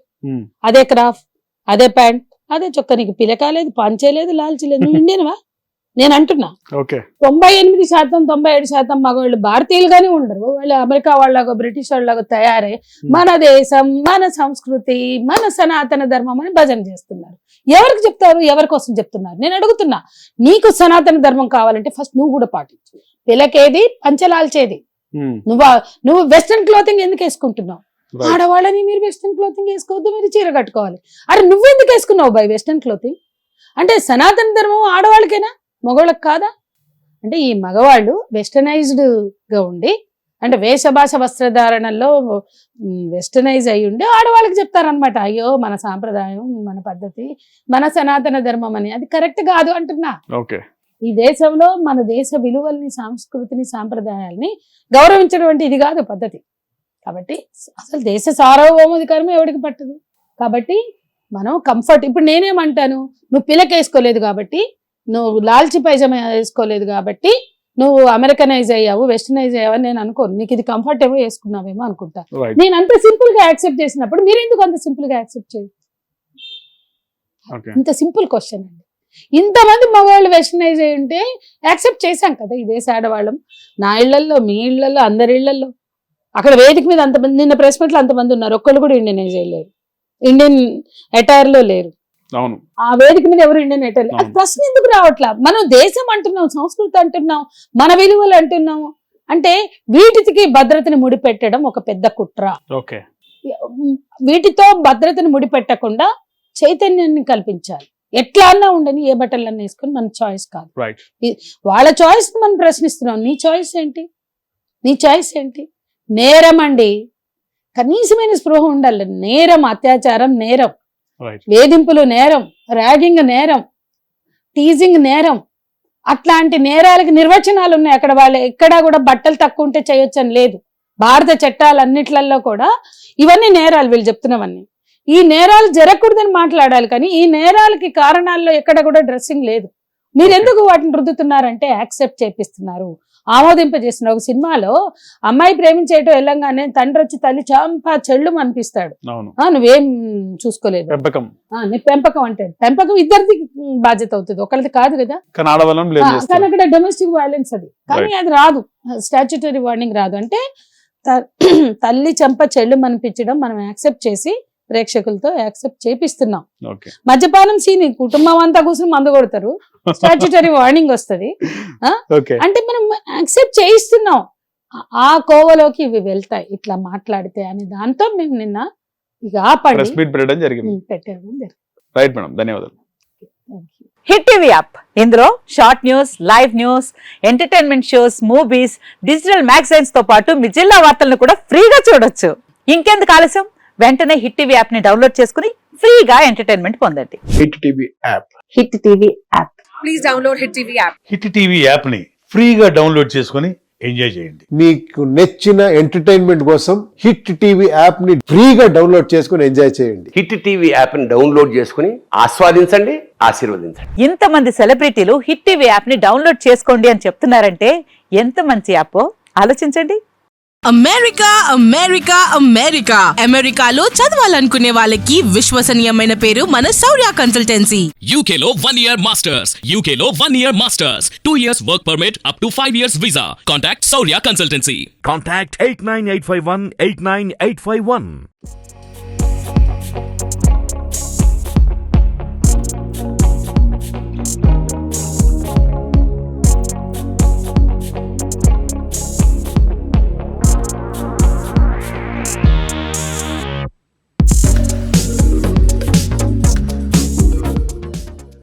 అదే క్రాఫ్, అదే ప్యాంట్, అదే చొక్క, నీకు పిలకాలేదు, పంచేలేదు, లాల్చలేదు, నువ్వు ఇండియన్వా? నేను అంటున్నా 98%, 97% మగవాళ్ళు భారతీయులుగానే ఉండరు. వాళ్ళు అమెరికా వాళ్ళగా, బ్రిటిష్ వాళ్ళగా తయారై మన దేశం, మన సంస్కృతి, మన సనాతన ధర్మం అని భజన చేస్తున్నారు. ఎవరికి చెప్తారు? ఎవరి కోసం చెప్తున్నారు? నేను అడుగుతున్నా. నీకు సనాతన ధర్మం కావాలంటే ఫస్ట్ నువ్వు కూడా పాటించు. పిల్లకేది, పంచలాల్చేది. నువ్వు వెస్ట్రన్ క్లోతింగ్ ఎందుకు వేసుకుంటున్నావు? ఆడవాళ్ళని మీరు వెస్ట్రన్ క్లోతింగ్ వేసుకోవద్దు, మీరు చీర కట్టుకోవాలి. అరే నువ్వెందుకు వేసుకున్నావు బై వెస్ట్రన్ క్లోతింగ్? అంటే సనాతన ధర్మం ఆడవాళ్ళకేనా, మగవాళ్ళకి కాదా? అంటే ఈ మగవాళ్ళు వెస్టర్నైజ్డ్ గా ఉండి, అంటే వేషభాష వస్త్రధారణలో వెస్టర్నైజ్ అయి ఉండి ఆడవాళ్ళకి చెప్తారనమాట, అయ్యో మన సాంప్రదాయం, మన పద్ధతి, మన సనాతన ధర్మం అని. అది కరెక్ట్ కాదు అంటున్నా. ఈ దేశంలో మన దేశ విలువల్ని, సంస్కృతిని, సాంప్రదాయాల్ని గౌరవించడం ఇది కాదు పద్ధతి. కాబట్టి అసలు దేశ సార్వభౌమాధికారం ఎవరికి పట్టదు. కాబట్టి మనం కంఫర్ట్, ఇప్పుడు నేనేమంటాను, నువ్వు పిల్లకేసుకోలేదు కాబట్టి, నువ్వు లాల్చి పైజమా వేసుకోలేదు కాబట్టి నువ్వు అమెరికనైజ్ అయ్యావు, వెస్టర్నైజ్ అయ్యావు అని నేను అనుకోను. నీకు ఇది కంఫర్ట్ ఏమో వేసుకున్నావేమో అనుకుంటా. నేను అంత సింపుల్ గా యాక్సెప్ట్ చేసినప్పుడు మీరు ఎందుకు అంత సింపుల్ గా యాక్సెప్ట్ చేయరు? ఇంత సింపుల్ క్వశ్చన్ అండి. ఇంతమంది మగవాళ్ళు వెస్టర్నైజ్ అయ్యి ఉంటే యాక్సెప్ట్ చేశాం కదా ఈ దేశ ఆడవాళ్ళం. నా ఇళ్లలో, మీ ఇళ్లలో, అందరి ఇళ్లలో. అక్కడ వేదిక మీద అంతమంది, నిన్న ప్రెస్ మీట్ లో అంతమంది ఉన్నారు, ఒక్కళ్ళు కూడా ఇండియనైజ్ అయ్యలేరు, ఇండియన్ అటైర్ లో లేరు. ఆ వేదిక మీద ఎవరు ఇండియన్ అటైర్? ప్రశ్న ఎందుకు రావట్లా? మనం దేశం అంటున్నాం, సంస్కృతి అంటున్నాం, మన విలువలు అంటున్నాం. అంటే వీటికి భద్రతని ముడిపెట్టడం ఒక పెద్ద కుట్ర. వీటితో భద్రతని ముడిపెట్టకుండా చైతన్యాన్ని కల్పించాలి. ఎట్లా అన్నా ఉండని, ఏ బట్టలన్నా వేసుకొని మన చాయిస్ కాదు. వాళ్ళ చాయిస్ మనం ప్రశ్నిస్తున్నాం. నీ చాయిస్ ఏంటి? నీ చాయిస్ ఏంటి? నేరం అండి, కనీసమైన స్పృహ ఉండాలి. నేరం, అత్యాచారం నేరం, వేధింపులు నేరం, ర్యాగింగ్ నేరం, టీజింగ్ నేరం. అట్లాంటి నేరాలకి నిర్వచనాలు ఉన్నాయి. అక్కడ వాళ్ళు ఎక్కడా కూడా బట్టలు తక్కువ ఉంటే చేయొచ్చని లేదు. భారత చట్టాలన్నిట్లలో కూడా ఇవన్నీ నేరాలు, వీళ్ళు చెప్తున్నవన్నీ. ఈ నేరాలు జరగకూడదని మాట్లాడాలి, కానీ ఈ నేరాలకి కారణాల్లో ఎక్కడ కూడా డ్రెస్సింగ్ లేదు. మీరు ఎందుకు వాటిని రుద్దుతున్నారంటే యాక్సెప్ట్ చేపిస్తున్నారు, ఆమోదింపజేస్తున్నారు. ఒక సినిమాలో అమ్మాయి ప్రేమించేటో వెళ్ళంగానే తండ్రి వచ్చి తల్లి చంపా చెల్లు అనిపిస్తాడు, నువ్వేం చూసుకోలేదు, నీ పెంపకం అంటాడు. పెంపకం ఇద్దరిది బాధ్యత అవుతుంది, ఒకరిది కాదు కదా. కానీ అక్కడ డొమెస్టిక్ వైలెన్స్ అది, కానీ అది రాదు, స్టాట్యుటరీ వార్నింగ్ రాదు. అంటే తల్లి చంప చెల్లు అనిపించడం మనం యాక్సెప్ట్ చేసి ప్రేక్షకులతో యాక్సెప్ట్ చేపిస్తున్నాం. మద్యపానం సీన్, కుటుంబం అంతా కూర్చొని మందు కొడతారు, స్టాట్యుటరీ వార్నింగ్ వస్తుంది. అంటే మనం యాక్సెప్ట్ చేయిస్తున్నాం. ఆ కోవలోకి ఇవి వెళ్తాయి ఇట్లా మాట్లాడితే అని దాంతో మేము నిన్న ఇక ఆపండి పెట్టడం జరిగింది. హిట్ టీవీ యాప్, ఇందులో short news, live news, entertainment shows, movies, digital magazines తో పాటు మీ జిల్లా వార్తలను కూడా ఫ్రీగా చూడొచ్చు. ఇంకెందుకు ఆలస్యం, వెంటనే హిట్ టీవీ యాప్ ని డౌన్లోడ్ చేసుకుని ఫ్రీగా ఎంటర్టైన్మెంట్ పొందండి. Hit TV app, hit TV app, please download hit TV app. Hit TV app ని ఫ్రీగా డౌన్లోడ్ చేసుకుని ఎంజాయ్ చేయండి. మీకు నచ్చిన ఎంటర్టైన్మెంట్ కోసం హిట్ టీవీ యాప్ ని ఫ్రీగా డౌన్లోడ్ చేసుకుని ఎంజాయ్ చేయండి. హిట్ టీవీ యాప్ ని డౌన్లోడ్ చేసుకుని ఆస్వాదించండి, ఆశీర్వదించండి. ఇంతమంది సెలబ్రిటీలు హిట్ టీవీ యాప్ ని డౌన్లోడ్ చేసుకోండి అని చెప్తున్నారంటే ఎంత మంచి యాప్ ఆలోచించండి. అమెరికా అమెరికా అమెరికా అమెరికాలో చదవాలనుకునే వాళ్ళకి విశ్వసనీయమైన పేరు మన శౌర్య కన్సల్టెన్సీ. UK లో 1 year masters, UK లో 1 year masters, 2 years work permit up to 5 years visa. Contact Saurya Consultancy. Contact 89851 89851.